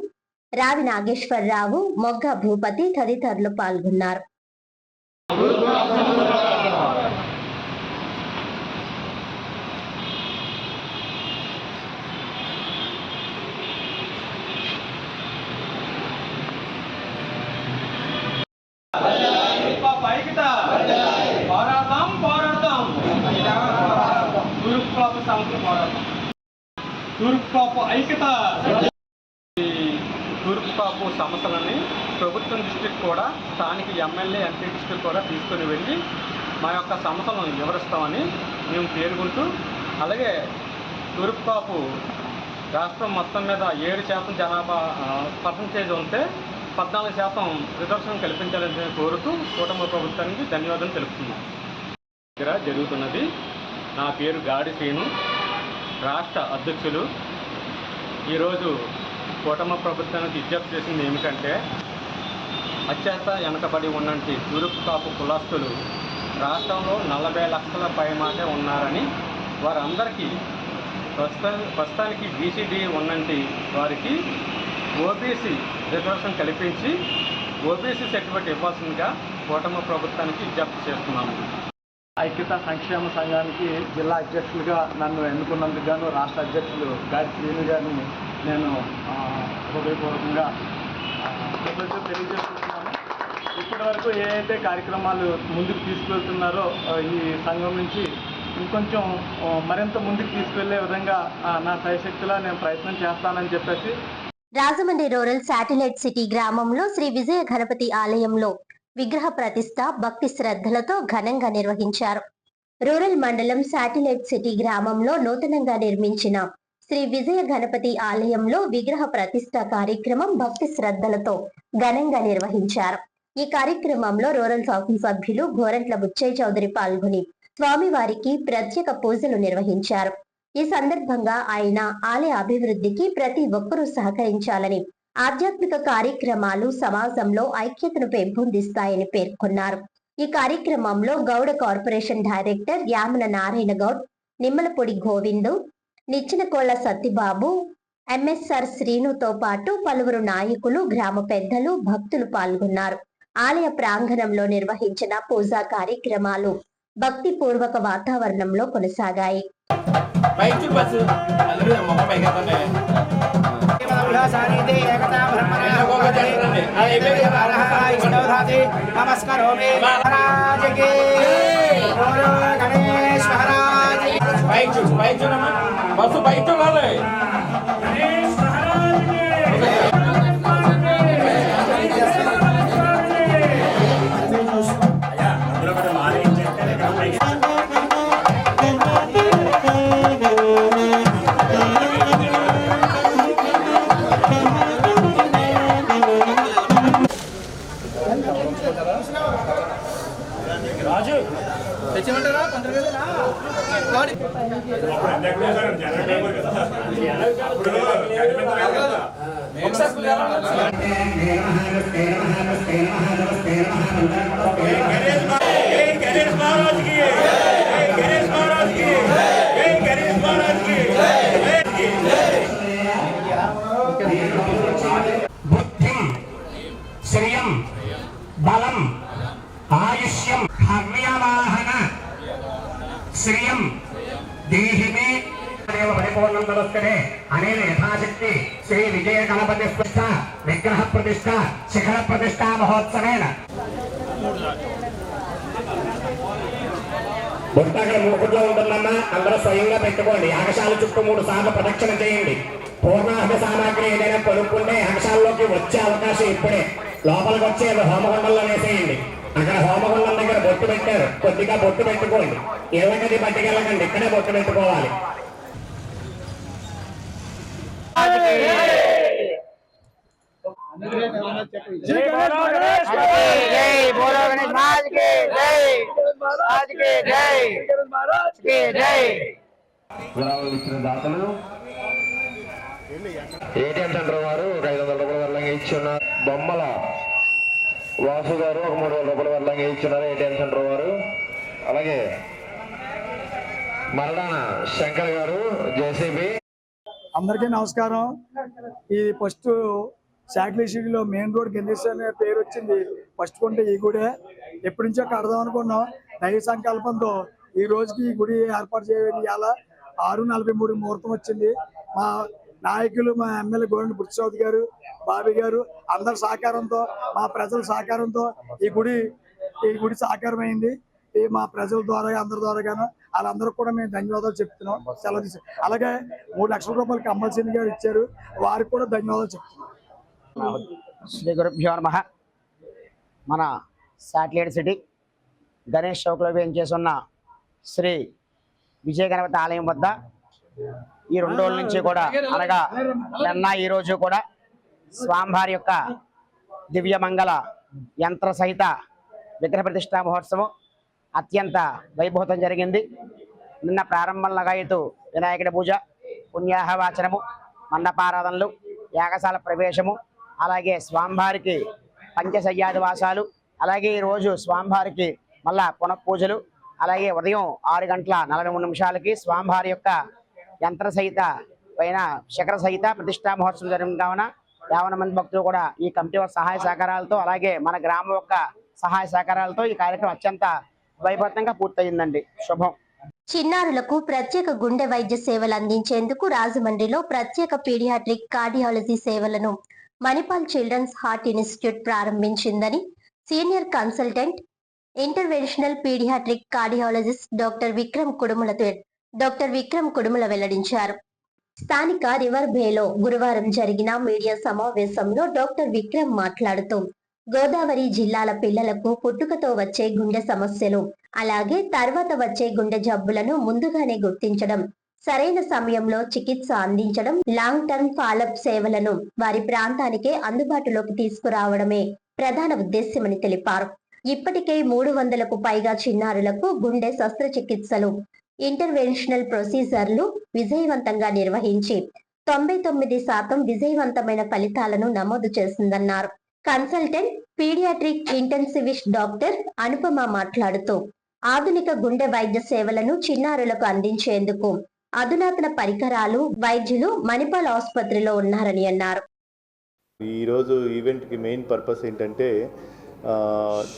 రావి నాగేశ్వరరావు, మొగ్గ భూపతి తదితరులు పాల్గొన్నారు.
తూర్పు కాపు ఐక్యత. తూర్పు కాపు సమస్యలని ప్రభుత్వం దృష్టికి కూడా, స్థానిక ఎమ్మెల్యే ఎంపీ దృష్టికి కూడా తీసుకుని వెళ్ళి మా యొక్క సమస్యలను వివరిస్తామని మేము పేర్కొంటూ, అలాగే తూర్పు కాపు రాష్ట్రం మొత్తం మీద 7% జనాభా పర్సంటేజ్ ఉంటే 14% రిజర్వేషన్ కల్పించాలని కోరుతూ కూటమి ప్రభుత్వానికి ధన్యవాదాలు తెలుపుతున్నాను. దగ్గర జరుగుతున్నది. నా పేరు గాడి శ్రీను, రాష్ట్ర అధ్యక్షులు. ఈరోజు కూటమి ప్రభుత్వానికి విజ్ఞప్తి చేసింది ఏమిటంటే, అత్యంత వెనకబడి ఉన్నంటి తూర్పు కాపు కులస్తులు రాష్ట్రంలో 40 లక్షల పైమాటే ఉన్నారని, వారందరికీ ప్రస్తుతానికి బీసీడీ ఉన్నంటి వారికి ఓబీసీ రిజర్వేషన్ కల్పించి ఓబీసీ సర్టిఫికేట్ ఇవ్వాల్సిందిగా కూటమి ప్రభుత్వానికి విజ్ఞప్తి చేస్తున్నాము.
ఐక్యత సంక్షేమ సంఘానికి జిల్లా అధ్యక్షులుగా నన్ను ఎన్నుకున్నందుకు గాను రాష్ట్ర అధ్యక్షులు గాడి శ్రీను గారిని నేను హృదయపూర్వకంగా తెలియజేస్తున్నాను. ఇప్పటి వరకు ఏదైతే కార్యక్రమాలు ముందుకు తీసుకువెళ్తున్నారో ఈ సంఘం నుంచి ఇంకొంచెం మరింత ముందుకు తీసుకెళ్లే విధంగా నా శాయశక్తిలా నేను ప్రయత్నం చేస్తానని చెప్పేసి.
రాజమండ్రి రూరల్ శాటిలైట్ సిటీ గ్రామంలో శ్రీ విజయ గణపతి ఆలయంలో విగ్రహ ప్రతిష్ఠ భక్తి శ్రద్ధలతో ఘనంగా నిర్వహించారు. రూరల్ మండలం శాటిలైట్ సిటీ గ్రామంలో నూతనంగా నిర్మించిన శ్రీ విజయ గణపతి ఆలయంలో విగ్రహ ప్రతిష్ఠ కార్యక్రమం భక్తి శ్రద్ధలతో ఘనంగా నిర్వహించారు. ఈ కార్యక్రమంలో రూరల్ శాసనసభ్యులు గోరంట్ల బుచ్చయ్య చౌదరి పాల్గొని స్వామివారికి ప్రత్యేక పూజలు నిర్వహించారు. ఈ సందర్భంగా ఆయన ఆలయ అభివృద్ధికి ప్రతి ఒక్కరూ సహకరించాలని, ఆధ్యాత్మిక కార్యక్రమాలు సమాజంలో ఐక్యతను పెంపొందిస్తాయని పేర్కొన్నారు. ఈ కార్యక్రమంలో Gowda corporation director Yamana Narayana Goud, Nimmalapodi Govindu, Nichinakolla Sattibabu, MSR శ్రీనుతో పాటు పలువురు నాయకులు, గ్రామ పెద్దలు, భక్తులు పాల్గొన్నారు. ఆలయ ప్రాంగణంలో నిర్వహించిన పూజా కార్యక్రమాలు భక్తిపూర్వక వాతావరణంలో కొనసాగాయి.
బుద్ధిం శ్రియం బలం ఆయుష్యం హవ్యవాహన శ్రియం దేహిమే పరిపూర్ణం నమస్కరే అనేక యథాశక్తి శ్రీ విజయ గణపతి ప్రతిష్ఠ విగ్రహ ప్రతిష్ఠ శిఖర ప్రతిష్ఠా మహోత్సవేన బొట్టు అక్కడ 3 ఫుట్లో ఉంటుందమ్మా. అందరూ స్వయంగా పెట్టుకోండి. యాగశాల చుట్టూ 3 సార్లు ప్రదక్షిణ చేయండి. పూర్ణాహుతి సామాగ్రి ఏదైనా కొనుక్కుంటే యాగశాలలోకి వచ్చే అవకాశం ఇప్పుడే. లోపలికి వచ్చే హోమగుండంలో వేసేయండి. అక్కడ హోమగుండం దగ్గర బొట్టు పెట్టారు, కొద్దిగా బొట్టు పెట్టుకోండి. ఏమైనా పట్టుకెళ్ళకండి, ఇక్కడే బొట్టు పెట్టుకోవాలి. దాతలు ఏటీఎం సెంటర్ వారు 500 రూపాయల వరలంగా ఇచ్చున్నారు. బొమ్మల వాసు గారు 300 రూపాయల వరలంగా ఇచ్చున్నారు ఏటీఎం సెంటర్ వారు. అలాగే మరడాన శంకర్ గారు జేసీబీ.
అందరికీ నమస్కారం. ఈ ఫస్ట్ శాటిలైట్ సిటీలో మెయిన్ రోడ్ గెందేశ్ అనే పేరు వచ్చింది. ఫస్ట్ కొంటే ఈ గుడే ఎప్పటి నుంచో కడదాం అనుకున్నాం. దైవ సంకల్పంతో ఈ రోజుకి ఈ గుడి ఏర్పాటు చేయాలి. ఇలా 6:43 ముహూర్తం వచ్చింది. మా నాయకులు, మా ఎమ్మెల్యే గోరంట్ల బుచ్చయ్య చౌదరి గారు, బాబీ గారు అందరి సహకారంతో, మా ప్రజల సహకారంతో ఈ గుడి సాకారమైంది. ఈ మా ప్రజల ద్వారా, అందరి ద్వారా గాను వాళ్ళందరూ కూడా మేము ధన్యవాదాలు చెప్తున్నాం. సెలవు తీసి అలాగే 3 లక్షల రూపాయలు కమ్మల్సింది గారు ఇచ్చారు, వారికి కూడా ధన్యవాదాలు చెప్తున్నాం.
శ్రీ గురుభ్యో నమః. మన శాటిలైట్ సిటీ గణేష్ చౌక్లో వేయించేసి ఉన్న శ్రీ విజయ గణపతి ఆలయం వద్ద ఈ 2 రోజుల నుంచి కూడా అనగా నిన్న ఈ రోజు కూడా స్వామివారి యొక్క దివ్యమంగళ యంత్ర సహిత విగ్రహ ప్రతిష్టా మహోత్సవం అత్యంత వైభవతం జరిగింది. నిన్న ప్రారంభం లగాయతు వినాయకుడి పూజ, పుణ్యాహవాచనము, మండపారాధనలు, యాగశాల ప్రవేశము, అలాగే స్వామివారికి పంచశయ్యాదివాసాలు, అలాగే ఈరోజు స్వామివారికి మళ్ళా పునఃపూజలు, అలాగే ఉదయం 6:43 స్వామివారి యొక్క యంత్ర సహిత పైన శిఖర సహిత ప్రతిష్టా మహోత్సవం జరిగిన కావున 50 మంది భక్తులు కూడా ఈ కమిటీ సహాయ సహకారాలతో అలాగే మన గ్రామం యొక్క సహాయ సహకారాలతో ఈ కార్యక్రమం అత్యంత వైభవంతంగా పూర్తయిందండి. శుభం.
చిన్నారులకు ప్రత్యేక గుండె వైద్య సేవలు అందించేందుకు రాజమండ్రిలో ప్రత్యేక పీడియాట్రిక్ కార్డియాలజీ సేవలను మణిపాల్ చిల్డ్రన్స్ హార్ట్ ఇన్స్టిట్యూట్ ప్రారంభించిందని senior consultant interventional paediatric cardiologist doctor Vikram Kudumula వెల్లడించారు. స్థానిక రివర్ బేలో గురువారం జరిగిన మీడియా సమావేశంలో డాక్టర్ విక్రమ్ మాట్లాడుతూ గోదావరి జిల్లాల పిల్లలకు పుట్టుకతో వచ్చే గుండె సమస్యలు అలాగే తర్వాత వచ్చే గుండె జబ్బులను ముందుగానే గుర్తించడం, సరైన సమయంలో చికిత్స అందించడం, లాంగ్ టర్మ్ ఫాలోఅప్ సేవలను వారి ప్రాంతానికే అందుబాటులోకి తీసుకురావడమే ప్రధాన ఉద్దేశ్యమని తెలిపారు. ఇప్పటికే 300కు పైగా చిన్నారులకు గుండె శస్త్రచికిత్సలు, ఇంటర్వెన్షనల్ ప్రొసీజర్లు విజయవంతంగా నిర్వహించి 99% విజయవంతమైన ఫలితాలను నమోదు చేసిందన్నారు. Consultant paediatric intensivist doctor Anupama మాట్లాడుతూ ఆధునిక గుండె వైద్య సేవలను చిన్నారులకు అందించేందుకు అధునాతన పరికరాలు, వైద్యులు మణిపాల్ ఆసుపత్రిలో ఉన్నారని అన్నారు.
ఈరోజు ఈవెంట్కి మెయిన్ పర్పస్ ఏంటంటే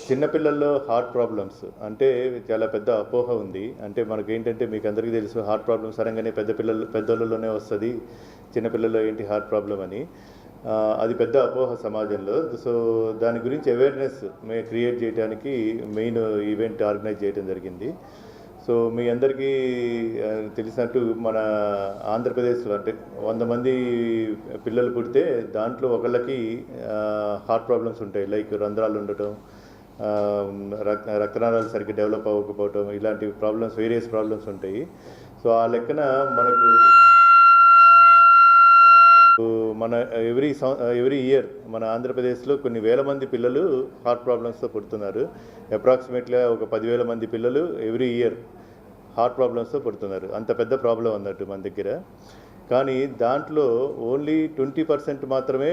చిన్నపిల్లల్లో హార్ట్ ప్రాబ్లమ్స్ అంటే చాలా పెద్ద అపోహ ఉంది. అంటే మనకేంటంటే మీకు అందరికీ తెలుసు హార్ట్ ప్రాబ్లమ్స్ అనగానే పెద్దోళ్ళలోనే వస్తుంది, చిన్నపిల్లల్లో ఏంటి హార్ట్ ప్రాబ్లం అని. అది పెద్ద అపోహ సమాజంలో. సో దాని గురించి అవేర్నెస్ క్రియేట్ చేయడానికి మెయిన్ ఈవెంట్ ఆర్గనైజ్ చేయడం జరిగింది. సో మీ అందరికీ తెలిసినట్టు మన ఆంధ్రప్రదేశ్లో అంటే 100 మంది పిల్లలు పుడితే దాంట్లో ఒకళ్ళకి హార్ట్ ప్రాబ్లమ్స్ ఉంటాయి. లైక్ రంధ్రాలు ఉండటం, రక్తనాళాలు సరిగ్గా డెవలప్ అవ్వకపోవటం, ఇలాంటి ప్రాబ్లమ్స్ వేరియస్ ప్రాబ్లమ్స్ ఉంటాయి. సో ఆ లెక్కన మనకు ఎవ్రీ ఇయర్ మన ఆంధ్రప్రదేశ్లో కొన్ని వేల మంది పిల్లలు హార్ట్ ప్రాబ్లమ్స్తో పుడుతున్నారు. అప్రాక్సిమేట్గా ఒక 10,000 మంది పిల్లలు ఎవ్రీ ఇయర్ హార్ట్ ప్రాబ్లమ్స్తో పుడుతున్నారు. అంత పెద్ద ప్రాబ్లం అన్నట్టు మన దగ్గర. కానీ దాంట్లో ఓన్లీ 20% మాత్రమే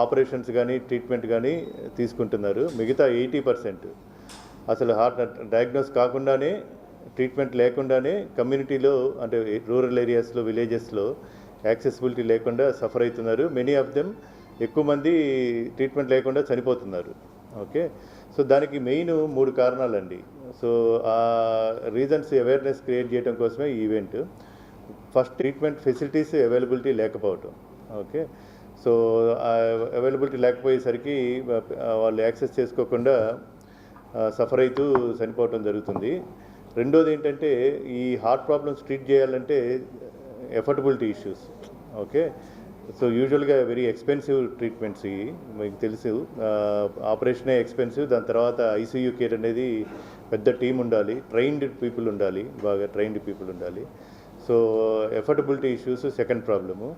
ఆపరేషన్స్ కానీ ట్రీట్మెంట్ కానీ తీసుకుంటున్నారు. మిగతా 80% అసలు హార్ట్ డయాగ్నోస్ కాకుండానే, ట్రీట్మెంట్ లేకుండానే కమ్యూనిటీలో అంటే రూరల్ ఏరియాస్లో, విలేజెస్లో యాక్సెసిబిలిటీ లేకుండా సఫర్ అవుతున్నారు. మెనీ ఆఫ్ దెమ్ ఎక్కువ మంది ట్రీట్మెంట్ లేకుండా చనిపోతున్నారు. ఓకే, సో దానికి మెయిన్ 3 కారణాలండి. సో ఆ రీజన్స్ అవేర్నెస్ క్రియేట్ చేయడం కోసమే ఈ event. First, treatment facilities availability లేకపోవటం. ఓకే, సో అవైలబిలిటీ లేకపోయేసరికి వాళ్ళు యాక్సెస్ చేసుకోకుండా సఫర్ అవుతూ చనిపోవటం జరుగుతుంది. రెండోది ఏంటంటే ఈ హార్ట్ ప్రాబ్లమ్స్ ట్రీట్ చేయాలంటే ఎఫర్డబిలిటీ ఇష్యూస్. ఓకే, సో యూజువల్గా వెరీ ఎక్స్పెన్సివ్ ట్రీట్మెంట్స్ ఇవి మీకు తెలుసు. ఆపరేషనే ఎక్స్పెన్సివ్, దాని తర్వాత ఐసీయూ కేర్ అనేది పెద్ద టీం ఉండాలి, ట్రైన్డ్ పీపుల్ ఉండాలి, బాగా ట్రైన్డ్ పీపుల్ ఉండాలి. So affordability issues second problem.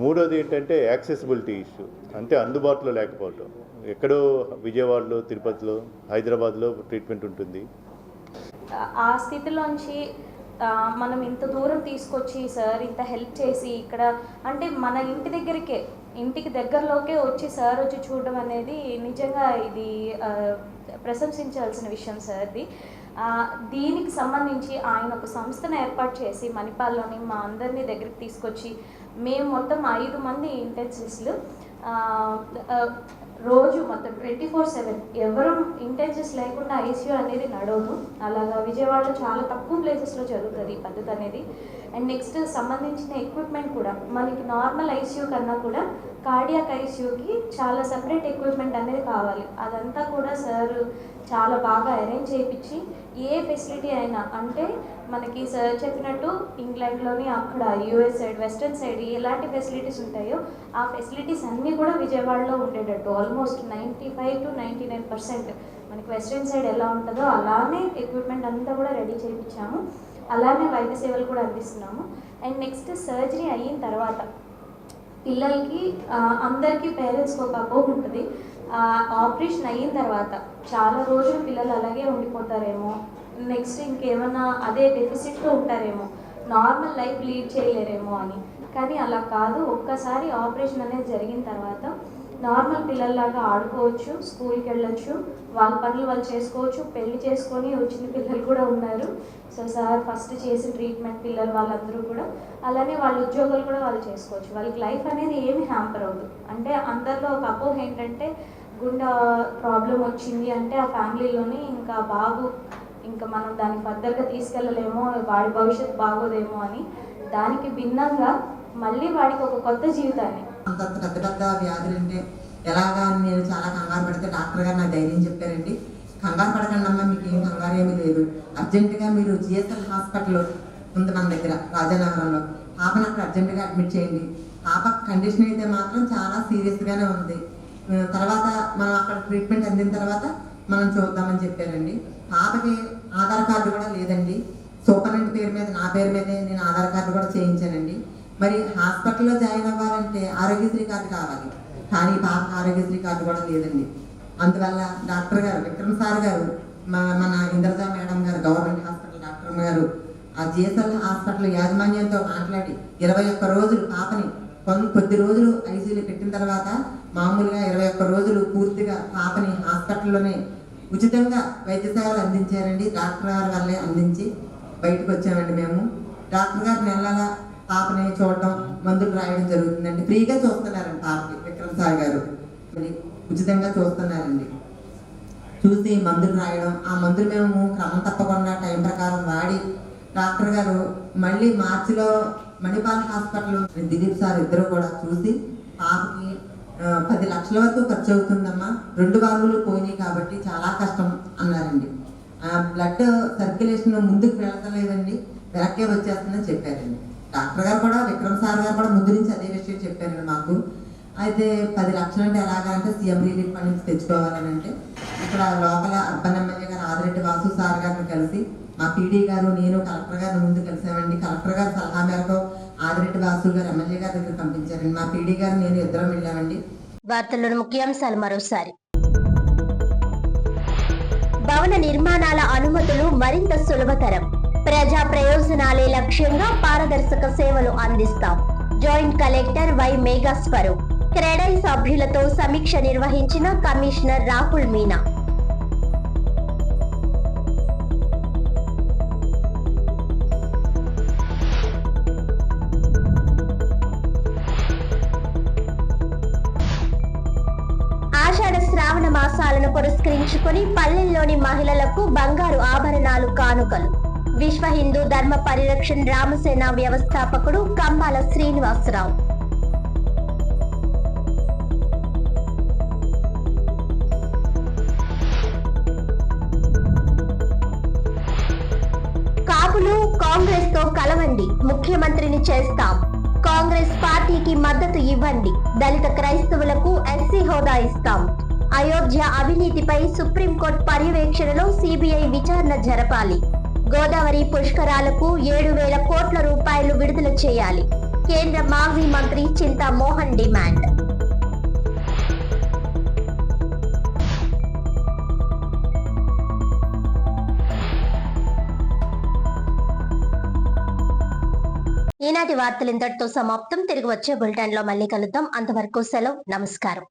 మూడోది ఏంటంటే యాక్సెసిబిలిటీ ఇష్యూ, అంటే అందుబాటులో లేకపోవటం. ఎక్కడో విజయవాడలో, తిరుపతిలో, హైదరాబాద్లో ట్రీట్మెంట్ ఉంటుంది.
ఆ స్థితిలోంచి మనం ఇంత దూరం తీసుకొచ్చి సార్ ఇంత హెల్ప్ చేసి ఇక్కడ అంటే మన ఇంటికి దగ్గరలోకే వచ్చి సార్ వచ్చి చూడడం అనేది నిజంగా ఇది ప్రశంసించాల్సిన విషయం సార్ది. దీనికి సంబంధించి ఆయన ఒక సంస్థను ఏర్పాటు చేసి మణిపాల్లోని మా అందరినీ దగ్గరికి తీసుకొచ్చి మేము మొత్తం 5 మంది ఇంటెన్సివ్స్లు రోజు మొత్తం 24/7 ఎవరు ఇంటెన్సివ్స్ లేకుండా ఐసీయూ అనేది నడవదు. అలాగా విజయవాడలో చాలా తక్కువ ప్లేసెస్లో జరుగుతుంది ఈ పద్ధతి అనేది. అండ్ నెక్స్ట్ సంబంధించిన ఎక్విప్మెంట్ కూడా మనకి నార్మల్ ఐసీయూ కన్నా కూడా కార్డియాక్ ఐసీయూకి చాలా సెపరేట్ ఎక్విప్మెంట్ అనేది కావాలి. అదంతా కూడా సార్ చాలా బాగా అరేంజ్ చేయించి ఏ ఫెసిలిటీ అయినా అంటే మనకి సార్ చెప్పినట్టు ఇంగ్లాండ్లోని అక్కడ యూఎస్ సైడ్, వెస్ట్రన్ సైడ్ ఎలాంటి ఫెసిలిటీస్ ఉంటాయో ఆ ఫెసిలిటీస్ అన్నీ కూడా విజయవాడలో ఉండేటట్టు ఆల్మోస్ట్ 95 to 99% మనకి వెస్ట్రన్ సైడ్ ఎలా ఉంటుందో అలానే ఎక్విప్మెంట్ అంతా కూడా రెడీ చేయించాము. అలానే వైద్య సేవలు కూడా అందిస్తున్నాము. అండ్ నెక్స్ట్ సర్జరీ అయిన తర్వాత పిల్లలకి అందరికీ పేరెంట్స్కి ఒక అపోహ ఉంటుంది, ఆపరేషన్ అయిన తర్వాత చాలా రోజులు పిల్లలు అలాగే ఉండిపోతారేమో, నెక్స్ట్ ఇంకేమైనా అదే డెఫిసిట్తో ఉంటారేమో, నార్మల్ లైఫ్ లీడ్ చేయలేరేమో అని. కానీ అలా కాదు. ఒక్కసారి ఆపరేషన్ అనేది జరిగిన తర్వాత నార్మల్ పిల్లల్లాగా ఆడుకోవచ్చు, స్కూల్కి వెళ్ళొచ్చు, వాళ్ళ పనులు వాళ్ళు చేసుకోవచ్చు, పెళ్లి చేసుకొని వచ్చిన పిల్లలు కూడా ఉన్నారు. సో సార్ ఫస్ట్ చేసిన ట్రీట్మెంట్ పిల్లలు వాళ్ళందరూ కూడా అలానే వాళ్ళ ఉద్యోగాలు కూడా వాళ్ళు చేసుకోవచ్చు. వాళ్ళకి లైఫ్ అనేది ఏమి హ్యాంపర్ అవ్వదు. అంటే అందరిలో ఒక అపోహ ఏంటంటే గుండె ప్రాబ్లం వచ్చింది అంటే ఆ ఫ్యామిలీలోని ఇంకా బాబు ఇంకా మనం దాన్ని ఫర్దర్గా తీసుకెళ్ళలేమో, వాడి భవిష్యత్తు బాగోదేమో అని. దానికి భిన్నంగా మళ్ళీ వాడికి ఒక కొత్త జీవితాన్ని.
అంత పెద్ద పెద్ద వ్యాధులు అంటే ఎలాగా నేను చాలా కంగారు పడితే డాక్టర్ గారు నాకు ధైర్యం చెప్పారండి, కంగారు పడకండి అమ్మా, మీకు ఏం కంగారు ఏమీ లేదు, అర్జెంటుగా మీరు జిఎస్ఎల్ హాస్పిటల్ ఉంది మన దగ్గర రాజానగరంలో, పాపను అక్కడ అర్జెంటుగా అడ్మిట్ చేయండి, పాప కండిషన్ అయితే మాత్రం చాలా సీరియస్గానే ఉంది, తర్వాత మనం అక్కడ ట్రీట్మెంట్ అందిన తర్వాత మనం చూద్దామని చెప్పారండి. పాపకి ఆధార్ కార్డు కూడా లేదండి, సూపరింటెండెంట్ పేరు మీద నా పేరు మీదే నేను ఆధార్ కార్డు కూడా చేయించానండి. మరి హాస్పిటల్లో జాయిన్ అవ్వాలంటే ఆరోగ్యశ్రీ కార్డు కావాలి, కానీ పాపకు ఆరోగ్యశ్రీ కార్డు కూడా లేదండి. అందువల్ల డాక్టర్ గారు విక్రమ్ సార్ గారు మన ఇంద్రజ మేడం గారు గవర్నమెంట్ హాస్పిటల్ డాక్టర్ గారు ఆ జిఎస్ఎల్ హాస్పిటల్ యాజమాన్యంతో మాట్లాడి 21 రోజులు పాపని కొద్ది రోజులు ఐసీయూలో పెట్టిన తర్వాత మామూలుగా 21 రోజులు పూర్తిగా పాపని హాస్పిటల్లోనే ఉచితంగా వైద్య సేవలు అందించారండి. డాక్టర్ గారి వల్లే అందించి బయటకు వచ్చామండి మేము. డాక్టర్ గారు నెలలా పాపని చూడటం, మందులు రాయడం జరుగుతుందండి. ఫ్రీగా చూస్తున్నారండి పాపకి విక్రమ్ సార్ గారు, ఉచితంగా చూస్తున్నారండి. చూసి మందులు రాయడం, ఆ మందులు మేము క్రమం తప్పకుండా టైం ప్రకారం వాడి డాక్టర్ గారు మళ్ళీ మార్చిలో మణిపాల్ హాస్పిటల్ దిలీప్ సార్ ఇద్దరు కూడా చూసి పాపకి 10 లక్షల వరకు ఖర్చు అవుతుందమ్మా, 2 వారాలు పోయినాయి కాబట్టి చాలా కష్టం అన్నారండి. బ్లడ్ సర్క్యులేషన్ ముందుకు వెళ్ళలేదండి, వెనక్కే వచ్చేస్తుందని చెప్పారండి. డాక్టర్ గారు కూడా విక్రమ్ సార్ గారు కూడా ముందు నుంచి అదే విషయం చెప్పారండి మాకు. అయితే 10 లక్షలు అంటే ఎలాగా అంటే సీఎం రిలీఫ్ ఫండ్ నుంచి తెచ్చుకోవాలని అంటే ఇక్కడ లోకల్ అర్బన్ ఎమ్మెల్యే గారు ఆదిరెడ్డి వాసు సార్ గారిని కలిసి మా పీడీ గారు నేను కలెక్టర్ గారిని ముందు కలిసామండి. కలెక్టర్ గారు సలహా మేరకు ఆదిరెడ్డి వాసు గారు ఎమ్మెల్యే గారి దగ్గర పంపించారండి. మా పీడీ గారు నేను ఇద్దరం వెళ్ళామండి.
వార్తల్లోని ముఖ్యాంశాలు మరోసారి. భవన నిర్మాణాల అనుమతులు మరింత సులభతరం, ప్రజా ప్రయోజనాలే లక్ష్యంగా పారదర్శక సేవలు అందిస్తాం. Joint collector Y Meghaswaroop. CREDAI సభ్యులతో సమీక్ష నిర్వహించిన కమిషనర్ రాహుల్ మీనా. ఆషాఢ శ్రావణ మాసాలను పురస్కరించుకుని పల్లెల్లోని మహిళలకు బంగారు ఆభరణాలు కానుకలు. విశ్వ హిందూ ధర్మ పరిరక్షణ రామసేన వ్యవస్థాపకుడు కంబాల శ్రీనివాసరావు. కాపులు కాంగ్రెస్ తో కలవండి, ముఖ్యమంత్రిని చేస్తాం. కాంగ్రెస్ పార్టీకి మద్దతు ఇవ్వండి, దళిత క్రైస్తవులకు ఎస్సీ హోదా ఇస్తాం. అయోధ్య అవినీతిపై సుప్రీంకోర్టు పర్యవేక్షణలో సిబిఐ విచారణ జరపాలి. గోదావరి పుష్కరాలకు 7,000 కోట్ల రూపాయలు విడుదల చేయాలి. కేంద్ర మాజీ మంత్రి చింతా మోహన్ డిమాండ్. ఈనాటి వార్తలు ఇంతటితో సమాప్తం. తిరిగి వచ్చే బులెటిన్ లో మళ్ళీ కలుద్దాం. అంతవరకు సెలవు, నమస్కారం.